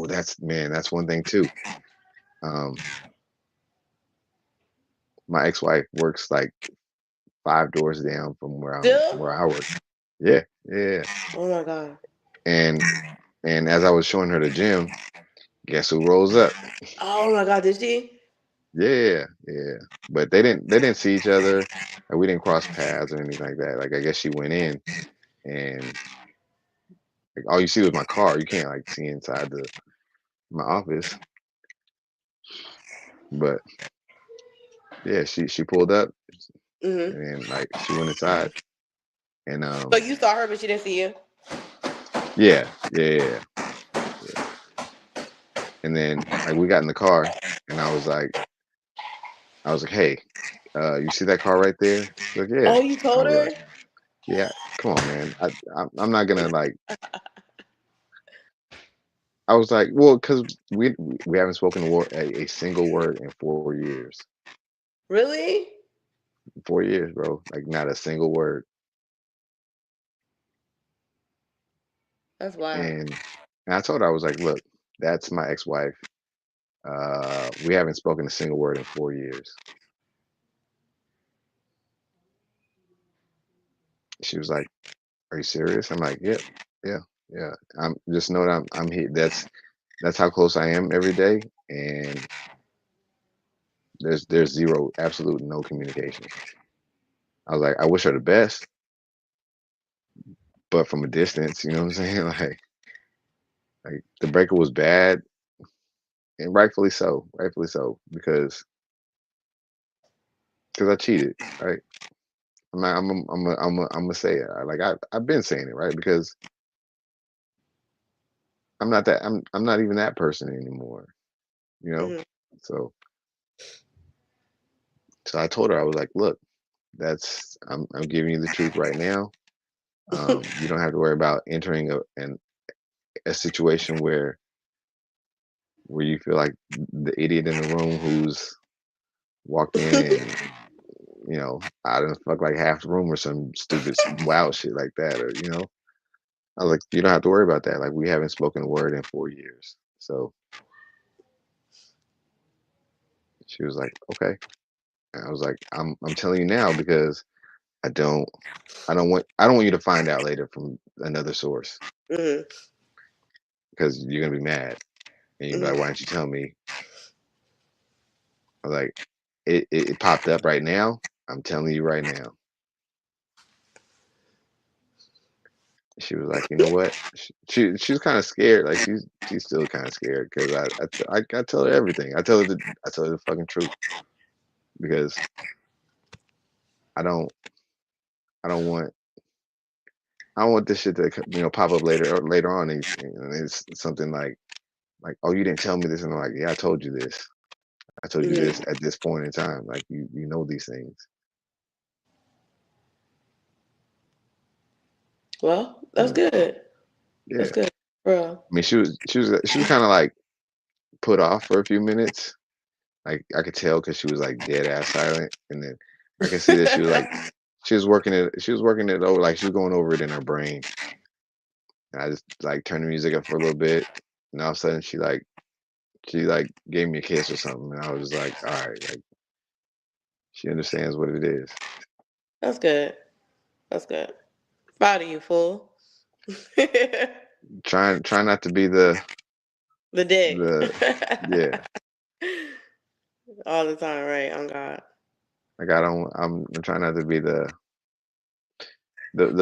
that's man, that's one thing too. Um, my ex-wife works like 5 doors down from Still? where I work. Yeah, yeah. Oh my god. And as I was showing her the gym, guess who rolls up? Oh my god. Did she? Yeah, yeah. But they didn't see each other. And we didn't cross paths or anything like that. Like, I guess she went in and like all you see was my car. You can't like see inside the my office. But yeah, she pulled up Hmm. and then like she went inside and So you saw her, but she didn't see you. yeah, yeah, yeah, yeah. And then like we got in the car and I was like, hey, you see that car right there? She's like, yeah. Oh, you I told was her? like, yeah, come on, man. I'm not gonna like. I was like, well, because we haven't spoken a single word in 4 years. Really? 4 years, bro. Like, not a single word. That's wild. And I told her, I was like, look, that's my ex-wife. We haven't spoken a single word in 4 years. She was like, are you serious? I'm like, yep, yeah, yeah. I'm just know that I'm here. That's how close I am every day, and there's zero, absolute no communication. I was like, I wish her the best, but from a distance, you know what I'm saying? Like the breakup was bad, and rightfully so, because I cheated, right? I'm gonna say it. Like, I've been saying it, right? Because I'm not even that person anymore, you know. Hmm. So I told her, I was like, look, I'm giving you the truth right now. You don't have to worry about entering a situation where you feel like the idiot in the room who's walked in and I done fuck like half the room or some stupid wild shit like that, or I was like, you don't have to worry about that. Like, we haven't spoken a word in 4 years. So she was like, okay. And I was like, I'm telling you now because I don't I don't want you to find out later from another source Hmm. because you're gonna be mad and you're like, why Hmm. didn't you tell me? I was like, it popped up right now. I'm telling you right now. She was like, you know what? She's kind of scared. Like, she's still kind of scared because I tell her everything. I tell her the fucking truth because I don't I don't want I don't want this shit to pop up later on and it's something like, oh, you didn't tell me this, and I'm like, yeah, I told you this. I told you this Hmm. at this point in time. Like you know these things. Well, that's Yeah, good. That's yeah. good, bro. I mean, she was kind of like put off for a few minutes. Like I could tell because she was like dead ass silent, and then I could see that she was like she was working it over, like she was going over it in her brain. And I just like turned the music up for a little bit, and all of a sudden she gave me a kiss or something, and I was just like, all right, like she understands what it is. That's good. That's good. Proud of you, fool. The Trying not to be dick. the yeah. All the time, right? On God. Like I'm trying not to be the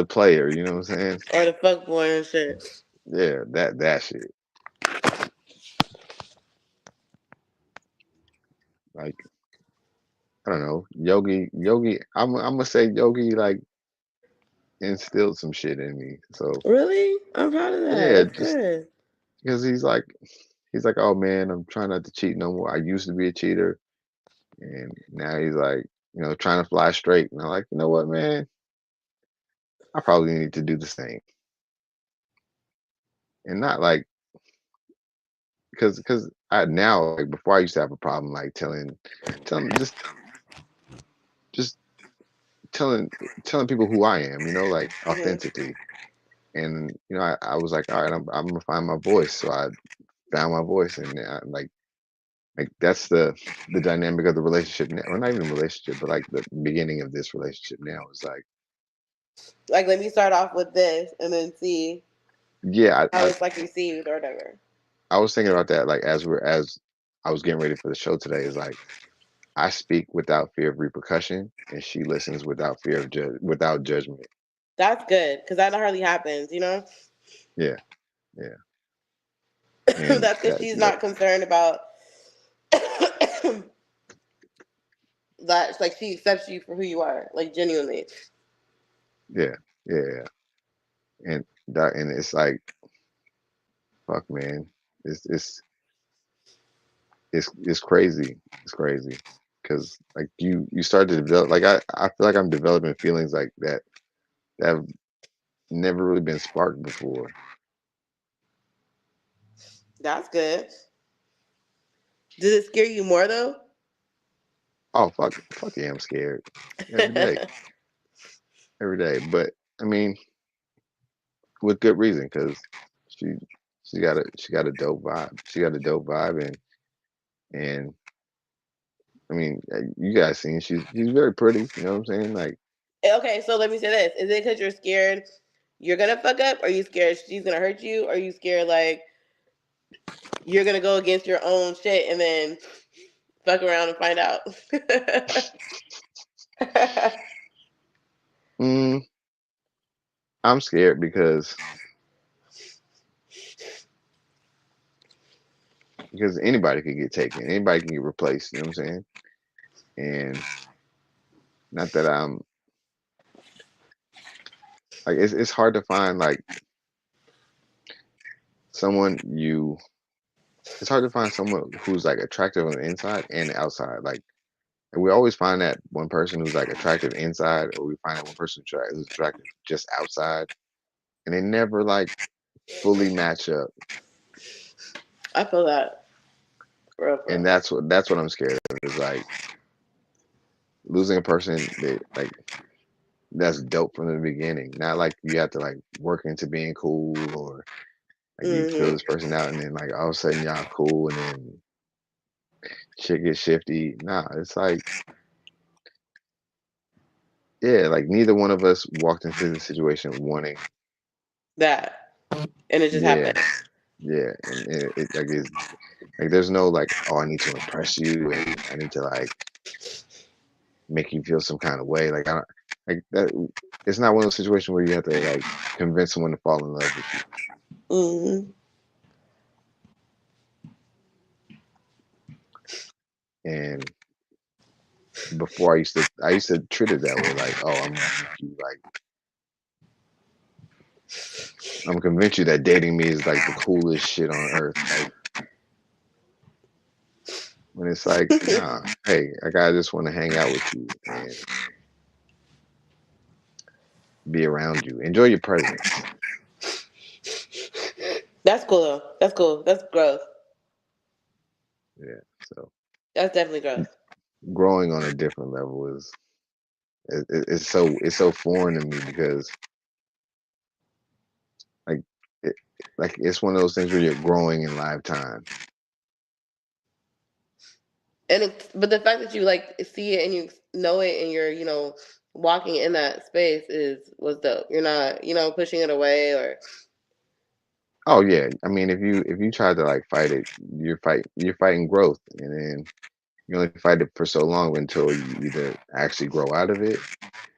player. You know what I'm saying? Or the fuck boy and shit. Yeah, that shit. Like I don't know, Yogi. I'm gonna say Yogi like instilled some shit in me. So Really? I'm proud of that. yeah, That's just good. because he's like, oh man, I'm trying not to cheat no more. I used to be a cheater, and now he's like, trying to fly straight. And I'm like, you know what, man, I probably need to do the same, and not like because I now like before I used to have a problem like telling just telling telling people who I am, like Hmm. authentically. And I was like, all right, I'm gonna find my voice. So I found my voice, and like that's the dynamic of the relationship now, or not even relationship, but like the beginning of this relationship now is like, Like, let me start off with this and then see yeah, how it's like received or whatever. I was thinking about that like as I was getting ready for the show today. Is like I speak without fear of repercussion, and she listens without judgment. That's good because that hardly happens, you know? Yeah, yeah, and That's because she's not concerned about that. Like, she accepts you for who you are, like, genuinely. yeah, yeah, yeah. And it's like, fuck, man, it's it's it's crazy. It's crazy because like you start to develop. Like I feel like I'm developing feelings like that have never really been sparked before. That's good. Does it scare you more, though? Oh fuck yeah, I'm scared every day, every day. But I mean, with good reason because she she got a dope vibe. She got a dope vibe, and I mean, you guys seen she's very pretty. You know what I'm saying? Like Okay, so let me say this. Is it because you're scared you're going to fuck up? Or are you scared she's going to hurt you? Or are you scared, like, you're going to go against your own shit and then fuck around and find out? mm, I'm scared because anybody could get taken, anybody can get replaced. You know what I'm saying? And not that I'm like it's hard to find like someone you it's hard to find someone who's like attractive on the inside and the outside. Like and we always find that one person who's like attractive inside, or we find that one person who's attractive just outside, and they never like fully match up. I feel that. For real, for And real. that's what I'm scared of is like losing a person that like that's dope from the beginning. Not like you have to like work into being cool or like you feel Hmm. this person out and then like all of a sudden y'all cool and then shit gets shifty. Nah, it's like yeah, like neither one of us walked into the situation wanting That. And it just yeah, happened. yeah, and it like is like there's no like oh I need to impress you and I need to like make you feel some kind of way like I don't like that. It's not one of those situations where you have to like convince someone to fall in love with you. Hmm. And Before I used to treat it that way, like, oh, I'm gonna make you like I'm gonna convince you that dating me is like the coolest shit on earth. Like when it's like, nah, hey, I just want to hang out with you and be around you. Enjoy your presence. That's cool though. That's cool. That's growth. Yeah. So That's definitely growth. growing on a different level is it's so foreign to me because like it, like it's one of those things where you're growing in live time. And but the fact that you like see it and you know it and you're walking in that space is was dope. You're not pushing it away or Oh yeah, I mean if you try to like fight it, you're fighting growth, and then you only fight it for so long until you either actually grow out of it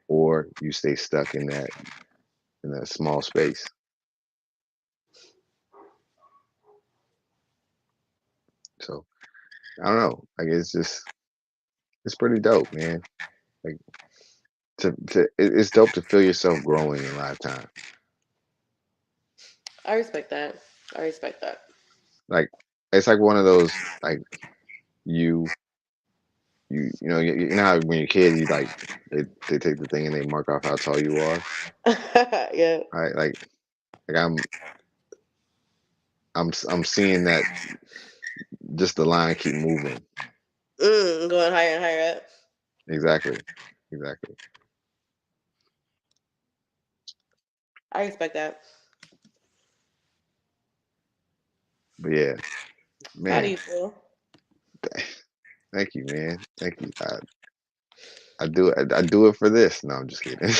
or you stay stuck in that small space. So I don't know. Like it's pretty dope, man. Like it's dope to feel yourself growing in lifetime. I respect that. I respect that. Like it's like one of those like you you know how when you're a kid you like they take the thing and they mark off how tall you are. Yeah. Right? Like I'm seeing that just the line keep moving. Going higher and higher up. Exactly. Exactly. I respect that. But yeah, How do man. you feel? Thank you, man. Thank you. I do it for this. No, I'm just kidding.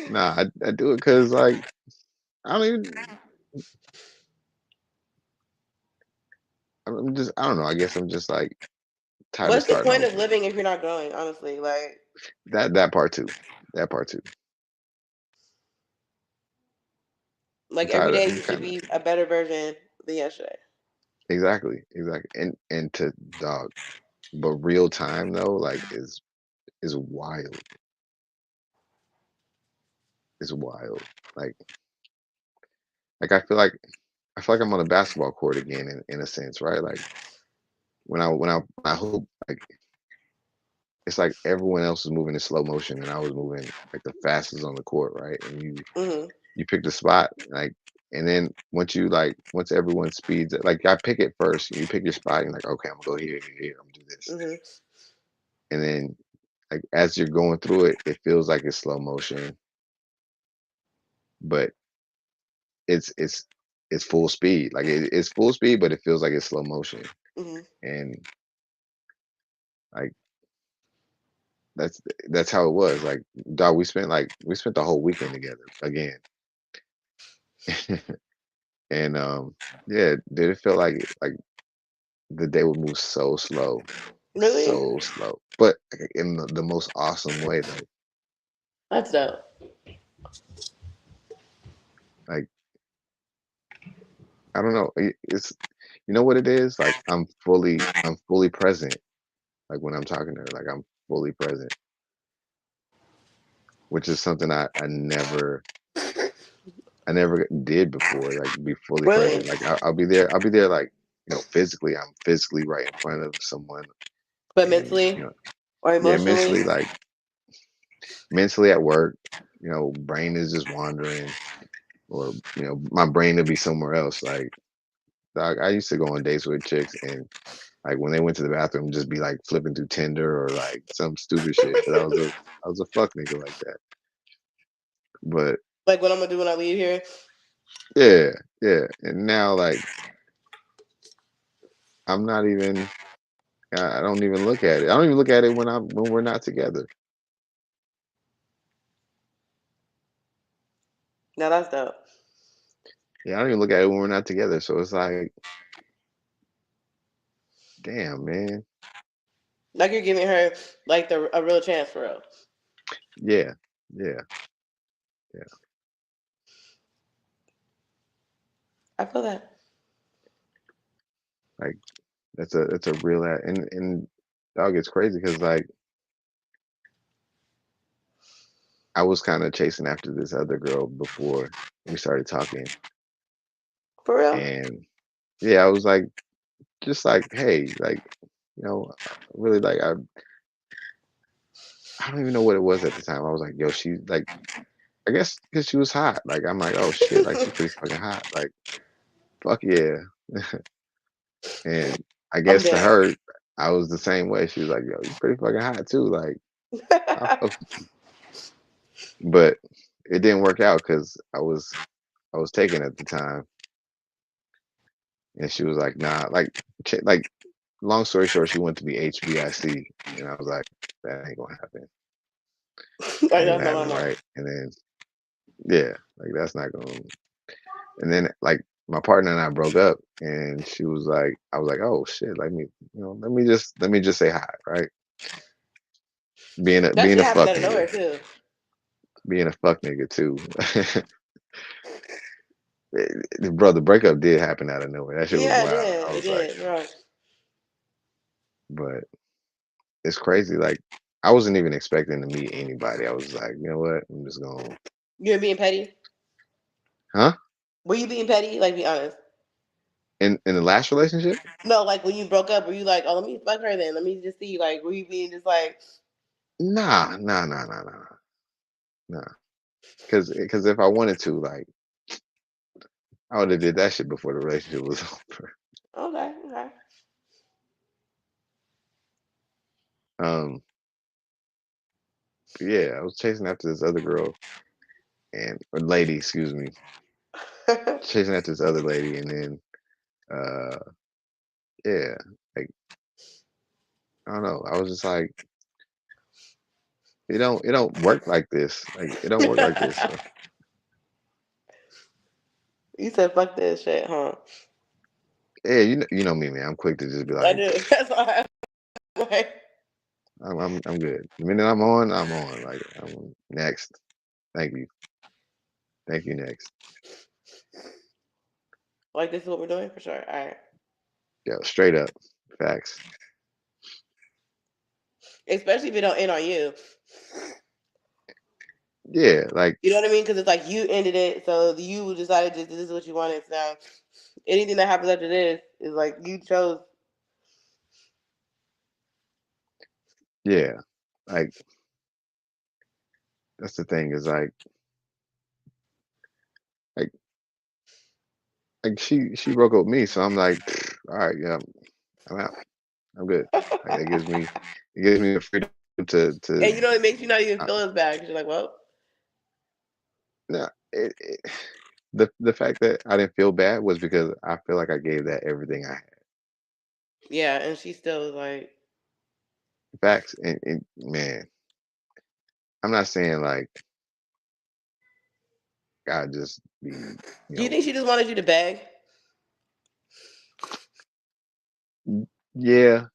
Nah, I do it because like I don't even. I'm just. I don't know. I guess I'm just like tired of What's the starting point of over. living if you're not growing? Honestly, like That part too. That part too. I'm every tired of. day I'm you should kind of be a better version than yesterday. exactly. And to dog, but real time though, like is wild. Is wild. Like like I feel like I'm on a basketball court again in a sense, right? Like when I hoop, like it's like everyone else is moving in slow motion and I was moving like the fastest on the court, right? And Mhm. you pick the spot, like, and then once everyone speeds it, like I pick it first, you pick your spot, and you're like, okay, I'm gonna go here, I'm gonna do this, Mhm. and then like as you're going through it, it feels like it's slow motion, but it's it's it's full speed, like it's full speed, but it feels like it's slow motion, Mhm. and like that's that's how it was. Like, dog, we spent the whole weekend together again, and yeah, did it feel like the day would move Really? so slow, but in the most awesome way though. That's dope. Like I don't know, it's you know what it is. Like I'm fully present. Like when I'm talking to her, like I'm fully present, which is something I never did before. Like be fully Really? present. Like I'll be there. Like physically, I'm physically right in front of someone, But and mentally or yeah, emotionally? mentally, like mentally at work, brain is just wandering, or my brain will be somewhere else. Like dog, I used to go on dates with chicks, and like when they went to the bathroom, just be like flipping through Tinder or like some stupid shit. But I was a fuck nigga like that. But Like what I'm gonna do when I leave here? yeah, yeah. And now like I'm not even. I don't even look at it. I don't even look at it when we're not together. No, that's dope. Yeah, I don't even look at it when we're not together. So it's like, damn, man. Like you're giving her like a real chance for real. Yeah, yeah, yeah. I feel that. Like that's a real and dog, it's crazy because like I was kind of chasing after this other girl before we started talking, For real? and yeah, I was like, just like, hey, like, really like I don't even know what it was at the time. I was like, yo, she like, I guess because she was hot. Like, I'm like, oh shit, like she's pretty fucking hot. Like, fuck yeah. And I I'm guess to dead. her, I was the same way. She was like, yo, you pretty fucking hot too. Like, I fuck with you. But it didn't work out because I was taken at the time, and she was like, nah, like long story short, she wanted to be HBIC, and I was like, that ain't gonna happen. That Like ain't that's gonna not my happen, mom. right? And then yeah, like that's not gonna. And then like my partner and I broke up, and she was like, I was like, oh shit, let me just say hi, right? Being a That being shit a happened fuck out of nigga, nowhere too. being a fuck nigga too. Bro, the breakup did happen out of nowhere. That shit was Yeah, it wild. did. I It was like, did, bro. but it's crazy. Like I wasn't even expecting to meet anybody. I was like, you know what? I'm just going, You were being petty. huh? Were you being petty? Like, be honest. In the last relationship? No, like when you broke up, were you like, oh, let me fuck her then? Let me just see. Like, were you being just like, Nah, nah, nah, nah, nah, nah. Because if I wanted to, like, I would have did that shit before the relationship was over. okay, okay. Um, but yeah, I was chasing after this other girl and or lady, excuse me, chasing after this other lady, and then uh, yeah, like I don't know. I was just like, it don't work like this. Like it don't work like this. So You said fuck this shit, huh? yeah, you know me, man. I'm quick to just be I like, do. That's why I'm like, I'm good. The minute I'm on, I'm on. Like I'm next. Thank you, thank you. Next, like this is what we're doing for sure. All right. yo, straight up, facts. Especially if it don't end on you. Yeah, like You know what I mean? Because it's like you ended it, so you decided this is what you wanted. So now anything that happens after this is like you chose. yeah, like that's the thing is like like she broke up with me, so I'm like, all right, yeah, I'm out. I'm good. Like it gives me the freedom to And you know, it makes you not even feel as bad because you're like, well, no, the fact that I didn't feel bad was because I feel like I gave that everything I had. yeah. And she still is like, Facts and man, I'm not saying like I just be you do you know think she just wanted you to beg? yeah,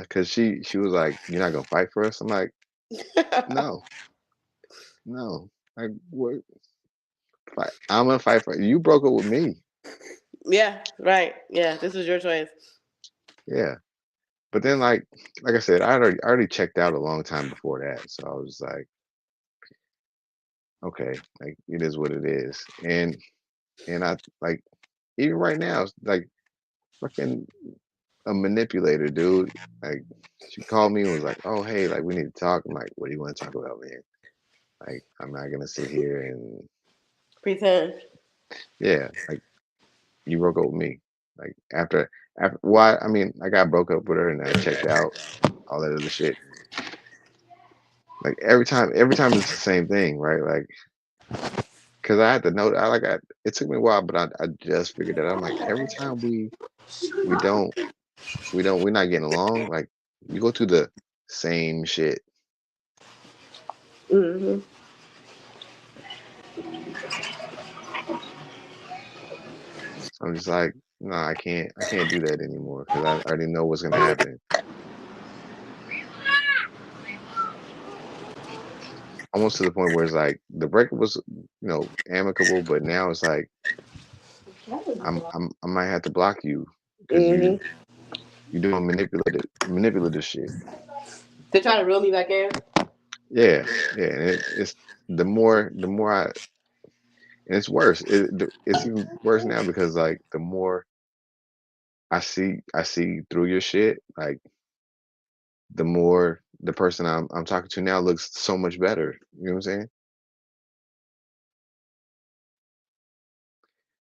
because she was like, you're not gonna fight for us. I'm like, no, no, like what fight? I'm gonna fight for you. Broke up with me. Yeah, right. Yeah, this was your choice. Yeah. But then like I said, I already checked out a long time before that. So I was like, okay, like it is what it is. And I like even right now, it's like fucking a manipulator, dude. Like she called me and was like, oh hey, like we need to talk. I'm like, what do you want to talk about, man? Like I'm not gonna sit here and Pretend. yeah, like you broke up with me. Like after why I mean, like I broke up with her and I checked out, all that other shit. Like every time it's the same thing, right? Like because I had to know I like I it took me a while, but I just figured that out. I'm like every time we don't we're not getting along, like you go through the same shit. Hmm. So I'm just like, no, I can't do that anymore because I already know what's gonna happen. Almost to the point where it's like the breakup was, amicable, but now it's like I might have to block you because you Hmm. you doing manipulative shit. To try to reel me back in. Yeah, yeah. And it's the more I and it's worse. It's even worse now because like the more I see through your shit, like the more the person I'm talking to now looks so much better. You know what I'm saying?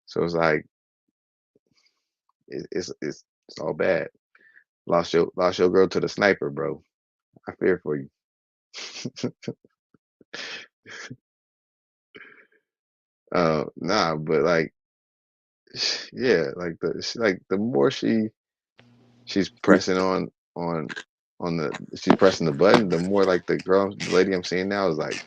So it's like it's all bad. Lost your girl to the sniper, bro. I fear for you. Nah, but like, yeah, like the more she's pressing on she's pressing the button, the more like the lady I'm seeing now is like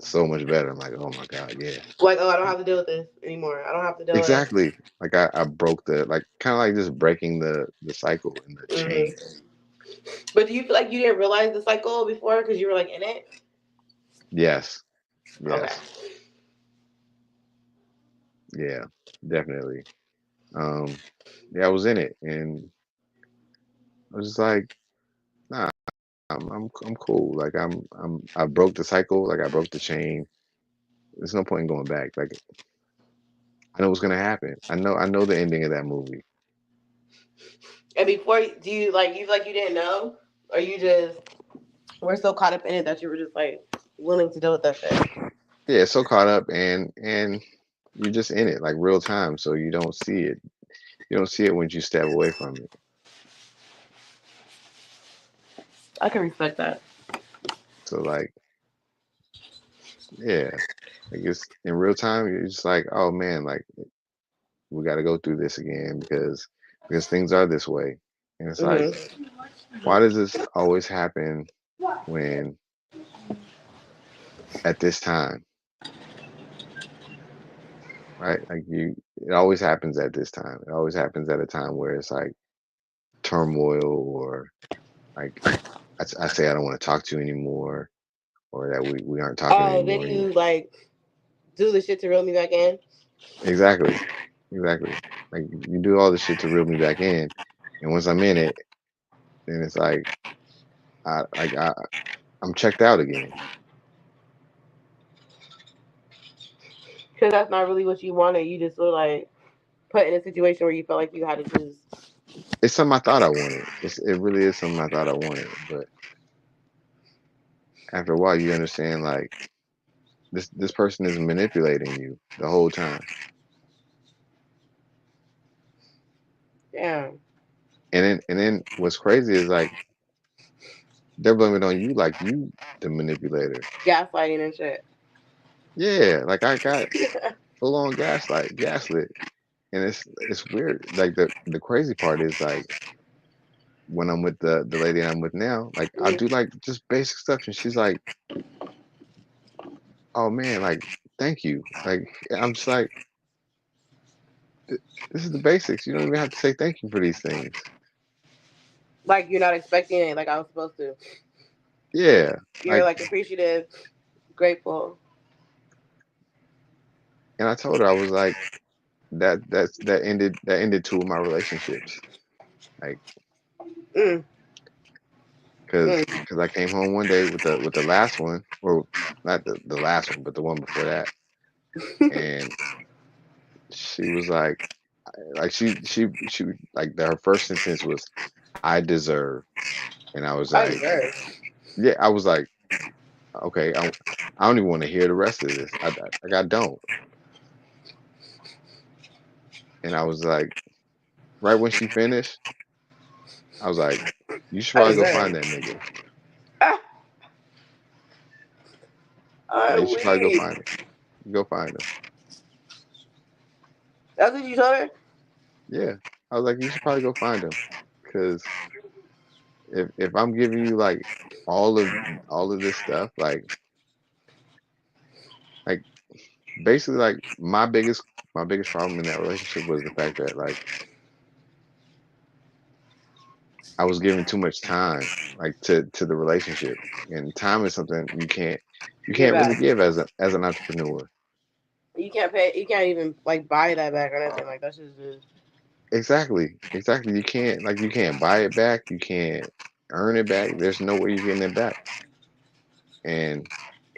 so much better. I'm like, oh my god, yeah, Like, oh, I don't have to deal with this anymore. I don't have to deal with. exactly. Like I broke the like kind of like just breaking the cycle and the chain. But do you feel like you didn't realize the cycle before because you were like in it? Yes, Okay. yes, yeah, definitely. Um, yeah, I was in it, and I was just like, nah, I'm cool. Like I broke the cycle. Like I broke the chain. There's no point in going back. Like I know what's gonna happen. I know the ending of that movie. And before, do you feel like you didn't know, or you just were so caught up in it that you were just like willing to deal with that shit? Yeah, so caught up and you're just in it like real time, so you don't see it. You don't see it when you step away from it. I can respect that. So like, yeah, like it's in real time. You're just like, oh man, like we got to go through this again because things are this way, and it's like, Hmm. why does this always happen when at this time, right? Like it always happens at this time. It always happens at a time where it's like turmoil or like I say I don't want to talk to you anymore or that we aren't talking Oh, then anymore. you like do the shit to reel me back in. Exactly, exactly. Like you do all this shit to reel me back in, and once I'm in it, then it's like I like I'm checked out again. Because that's not really what you wanted. You just were like put in a situation where you felt like you had to choose. It's something I thought I wanted. It really is something I thought I wanted, but after a while, you understand like this person is manipulating you the whole time, Yeah, and then what's crazy is like they're blaming it on you, like you the manipulator. gaslighting and shit. Yeah, like I got full on gaslit, and it's weird. Like the crazy part is like when I'm with the lady I'm with now, like I'll Mhm. do like just basic stuff, and she's like, "Oh man, like thank you." Like I'm just like, This is the basics. You don't even have to say thank you for these things." Like you're not expecting it like I was supposed to. Yeah, You're like, like appreciative, grateful. and I told her I was like, that ended two of my relationships. Like, Mm, cause mm. I came home one day with the last one, or not the last one, but the one before that, and she was like she like her first sentence was, "I deserve," and I was I like, deserve. yeah, I was like, okay, I don't even want to hear the rest of this. Like I don't, and I was like, right when she finished, I was like, you should I probably go find deserve. that nigga. Ah, Like you I'm should probably go weak. find him. Go find him. That's what you told her? Yeah, I was like, you should probably go find him, because if I'm giving you like all of all of this stuff, like basically like my biggest problem in that relationship was the fact that like I was giving too much time like to the relationship, and time is something you Give it can't really back. give as an entrepreneur. You can't pay. You can't even like buy that back or nothing. Like that's just. Exactly, exactly. You can't buy it back. You can't. earn it back. There's no way you're getting it back. And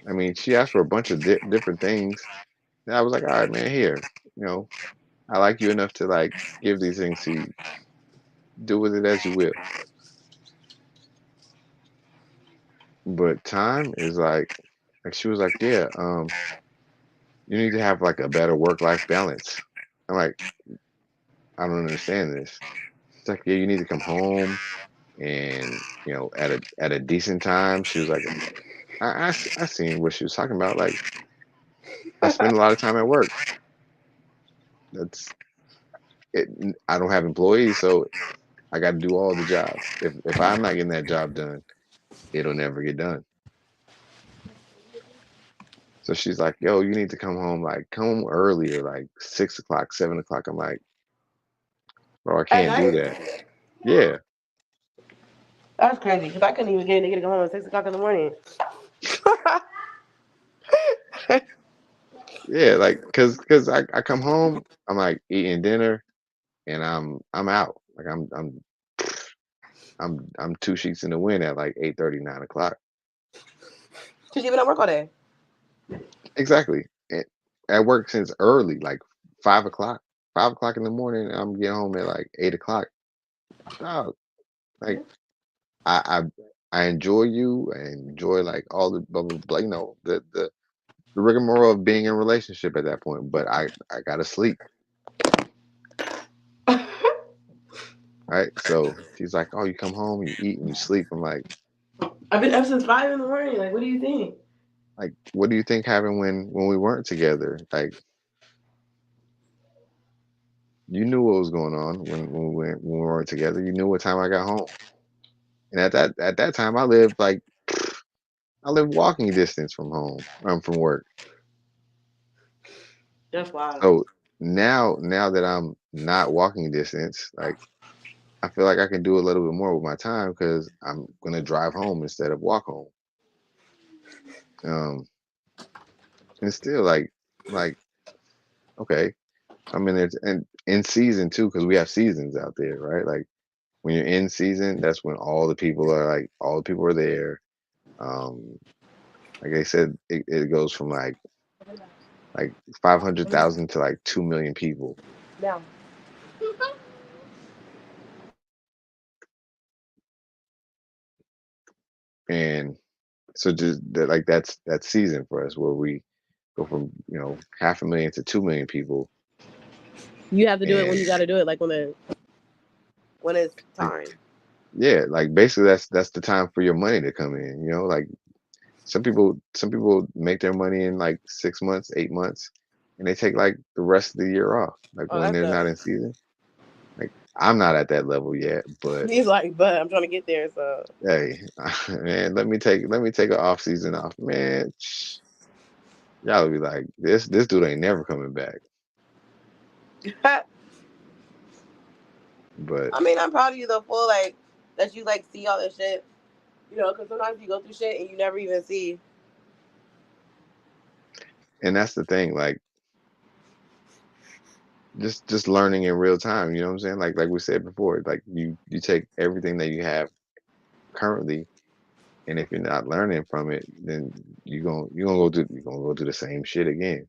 I mean, she asked for a bunch of different things. And I was like, all right, man, here, you know, I like you enough to like give these things to you. Do with it as you will. But time is like she was like, yeah, you need to have like a better work-life balance. I'm like, I don't understand this. She's like, yeah, you need to come home and at a decent time. She was like, I seen what she was talking about. Like, I spend a lot of time at work. That's it. I don't have employees, so I got to do all the jobs. If I'm not getting that job done, it'll never get done. So she's like, yo, you need to come home, like come home earlier, like 6 o'clock, 7 o'clock. I'm like, bro, I At can't do night? that. Yeah, That's crazy because I couldn't even get a nigga to go home at 6 o'clock in the morning. yeah, like cause I come home, I'm like eating dinner and I'm out. Like I'm two sheets in the wind at like 8:30, 9 o'clock. Because you've been at work all day. Exactly. And I work since early, like 5 o'clock. 5 o'clock in the morning, I'm getting home at like 8 o'clock. Dog, like I I enjoy you. I enjoy like all the blah blah blah. The rigmarole of being in a relationship at that point. But I gotta sleep. Right. So she's like, oh, you come home, you eat and you sleep. I'm I've been up since 5 in the morning. Like, what do you think? like, what do you think happened when we weren't together? Like, you knew what was going on when we weren't together. You knew what time I got home. And at that time, I lived walking distance from home. From work. That's wild. So now that I'm not walking distance, like I feel like I can do a little bit more with my time because I'm gonna drive home instead of walk home. Um, and still like okay, so I'm in there and in season too because we have seasons out there, right? Like when you're in season, that's when all the people are there. Um, like I said, it goes from like 500,000 to like 2 million people, Now. and so just that like that's season for us where we go from half a million to 2 million people, You have to do it when you and got to do it, like when it's like time. yeah, like basically that's the time for your money to come in. Like some people make their money in like 6 months, 8 months, and they take like the rest of the year off, like Oh, when that's they're not dope. in season. Like I'm not at that level yet, but He's like, but I'm trying to get there. So, hey, man, let me take an off season off, man. Y'all be like, this dude ain't never coming back. I But mean, I'm proud of you though, for like that you like see all this shit. You know, because sometimes you go through shit and you never even see. and that's the thing, like just learning in real time. You know what I'm saying? Like we said before, like you take everything that you have currently, and if you're not learning from it, then you're gonna go do the same shit again.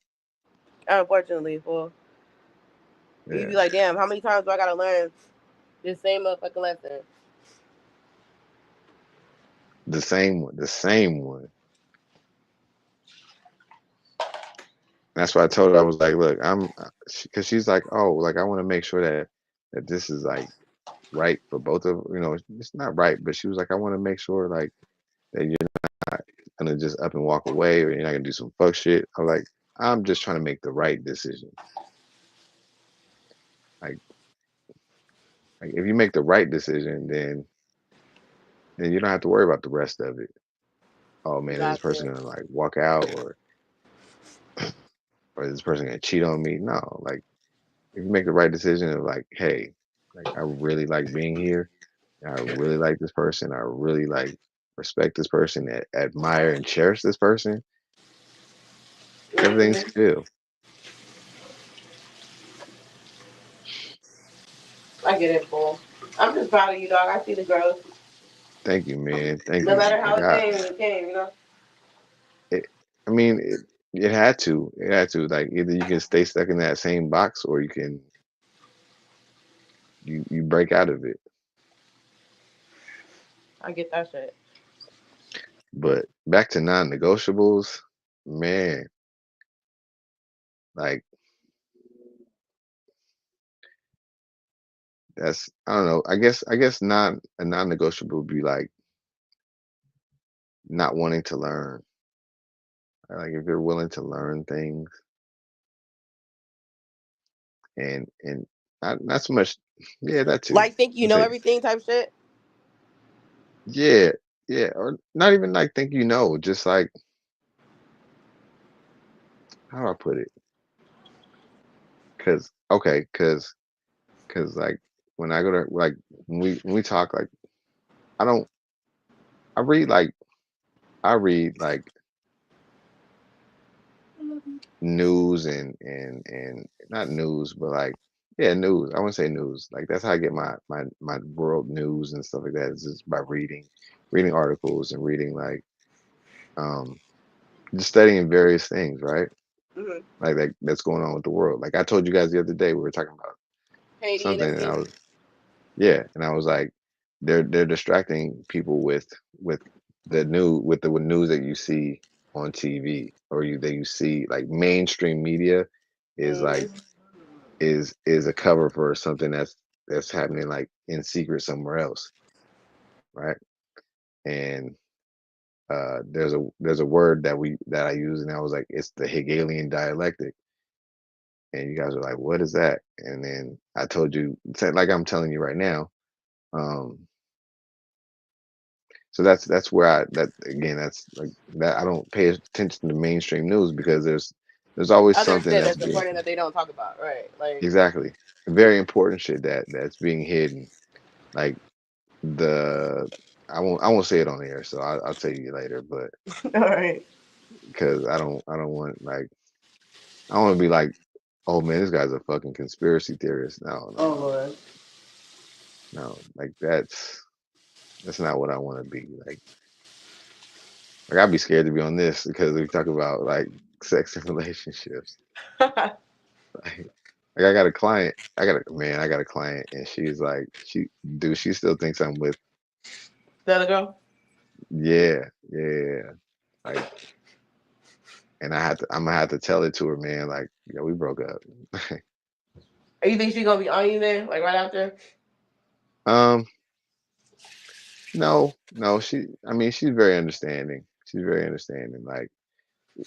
Unfortunately, for you Yeah, be like, damn, how many times do I gotta learn this same motherfucking lesson? the same one. That's why I told her I was like, look, because she's like, oh, like I want to make sure that this is like right for both of it's not right, but she was like, I want to make sure like that you're not gonna just up and walk away or you're not gonna do some fuck shit. I'm like, I'm just trying to make the right decision. Like like if you make the right decision, then you don't have to worry about the rest of it. Oh man, is this person Gotcha. gonna like walk out or is this person gonna cheat on me? No, like if you make the right decision of like, hey, like I really like being here. I really like this person. I really like respect this person, admire and cherish this person. Everything's Hmm. chill. I get it, fool. I'm just proud of you, dog. I see the growth. Thank you, man. Thank No you. matter how Like it came, you know. it, I mean, it had to. It had to. Like either you can stay stuck in that same box, or you break out of it. I get that shit. But back to non-negotiables, man. Like that's I don't know. I guess not a non-negotiable would be like not wanting to learn. Like if you're willing to learn things and not so much. Yeah, that too. Like think you I'd know say everything type shit. yeah, yeah, or not even like think just like how do I put it? Cause okay, cause like when I go to like when we talk like I don't I read like I read like news and not news, but like yeah, news. I wouldn't say news. Like that's how I get my world news and stuff like that. Is just by reading articles and reading um just studying various things, right? Mm-hmm. Like that's going on with the world. Like I told you guys the other day, we were talking about Haiti and something, and I everything. was yeah, and I was like, they're distracting people with the news that you see on TV or that you see like mainstream media is like Mm-hmm. is a cover for something that's happening like in secret somewhere else, right? And there's a word that I use, and I was like, it's the Hegelian dialectic, and you guys are like, what is that? And then I told you, like I'm telling you right now. Um, so that's where that again, that's like that I don't pay attention to mainstream news because there's always Other something shit that's that's being important that they don't talk about, right? Like, exactly very important shit that's being hidden. Like the I won't say it on air, so I'll tell you later. But all right. because I don't want like I don't want to be like, oh man, this guy's a fucking conspiracy theorist. No, no, Oh no, no, lord. no. Like that's not what I want to be. Like I'd be scared to be on this because we talk about like sex and relationships. The Like I got a client. I got a client, and she's like, she still thinks I'm with. other girl. Yeah, yeah. Like, and I'm gonna have to tell it to her, man. Like, yeah, we broke up. You think she's gonna be on you then, like right after? um, no, no. I mean, she's very understanding. She's very understanding. Like,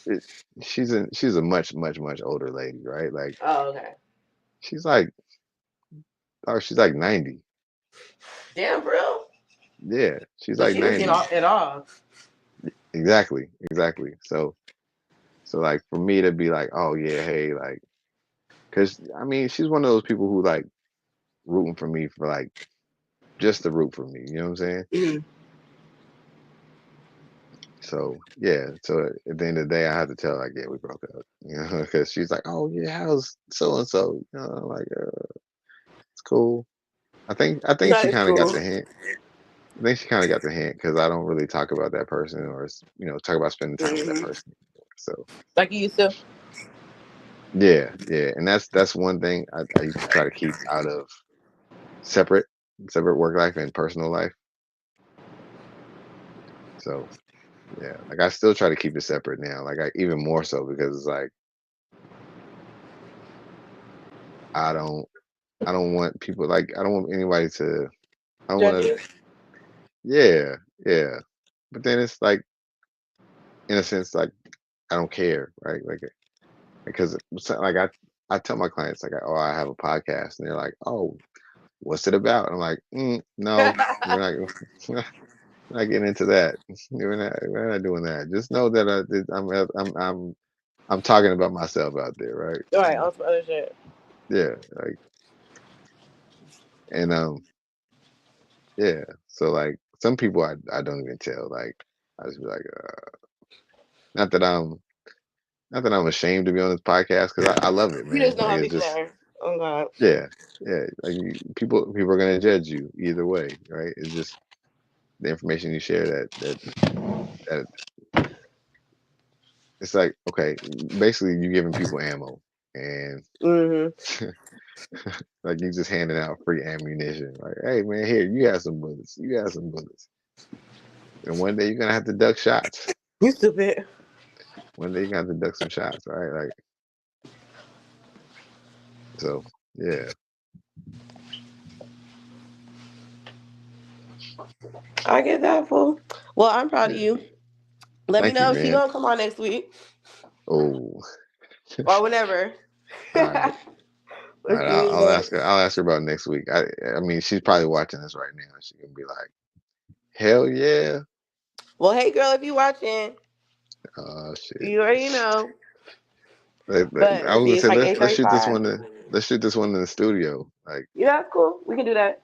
it, she's a much older lady, right? Like, Oh, okay. she's like, oh, she's like 90. Damn, bro. Yeah, she's So like she was getting 90. all, it all. Exactly, exactly. So like for me to be like, oh yeah, hey, like, cause I mean, she's one of those people who like rooting for me for like just to root for me. You know what I'm saying? Mhm. So yeah. So at the end of the day, I had to tell her, like, yeah, we broke up. You know, because she's like, oh yeah, how's so and so? You know, I'm like, it's cool. I think That she is kind of got cool. the hint. I think she kind of got the hint because I don't really talk about that person or talk about spending time with that Hmm. person anymore. So Like you used to. yeah, yeah, and that's one thing I used to try to keep out of separate separate work life and personal life. So yeah, like I still try to keep it separate now. Like I even more so because it's like I don't I don't want people like I don't want anybody to I don't Judge want to you. yeah, yeah. But then it's like in a sense like I don't care, right? Like because like I tell my clients like oh I have a podcast and they're like oh what's it about? I'm like no we're not we're not getting into that. We're not doing that. Just know that I'm talking about myself out there, right? All right, on some other shit. Yeah, like and yeah. So like some people I don't even tell. Like I just be like, not that I'm not that I'm ashamed to be on this podcast because I love it, You just man. know Like how it's people just are. Oh god. yeah, yeah. Like people are gonna judge you either way, right? It's just the information you share that it's like okay, basically you giving people ammo and Mhm. like you just handing out free ammunition. Like, hey man, here you have some bullets. You have some bullets. And one day you're gonna have to duck shots. You stupid. One day you're gonna have to duck some shots, right? Like so, yeah, I get that, fool. Well, I'm proud of yeah. you. Let me Thank you, know if she man. gonna come on next week Oh, or whenever. all right. All Let's right, give me I'll that. ask her. I'll ask her about next week. I mean, she's probably watching this right now. She can be like, "Hell yeah!" Well, hey girl, if you watching, Oh shit. you already know. But I let's was gonna see, it's say like let's shoot this 8:35. one. Let's shoot this one in the studio. Like Yeah, that's cool. We can do that.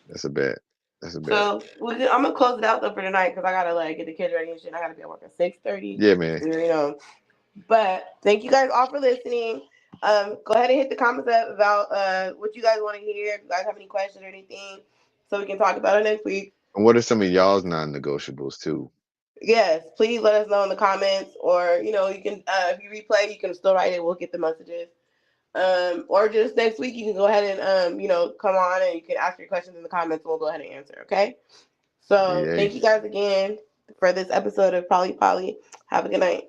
that's a bet. That's a bet. So I'm gonna close it out though for tonight because I gotta like get the kids ready and shit. I gotta be at work at 6:30. Yeah, man. You know. But thank you guys all for listening. Go ahead and hit the comments up about what you guys want to hear. If you guys have any questions or anything, so we can talk about it next week. And what are some of y'all's non-negotiables too? Yes, please let us know in the comments, or you can if you replay, you can still write it. We'll get the messages. Or just next week, you can go ahead and come on and you can ask your questions in the comments, and we'll go ahead and answer. Okay. So BA. thank you guys again for this episode of Prolly Polly. Have a good night.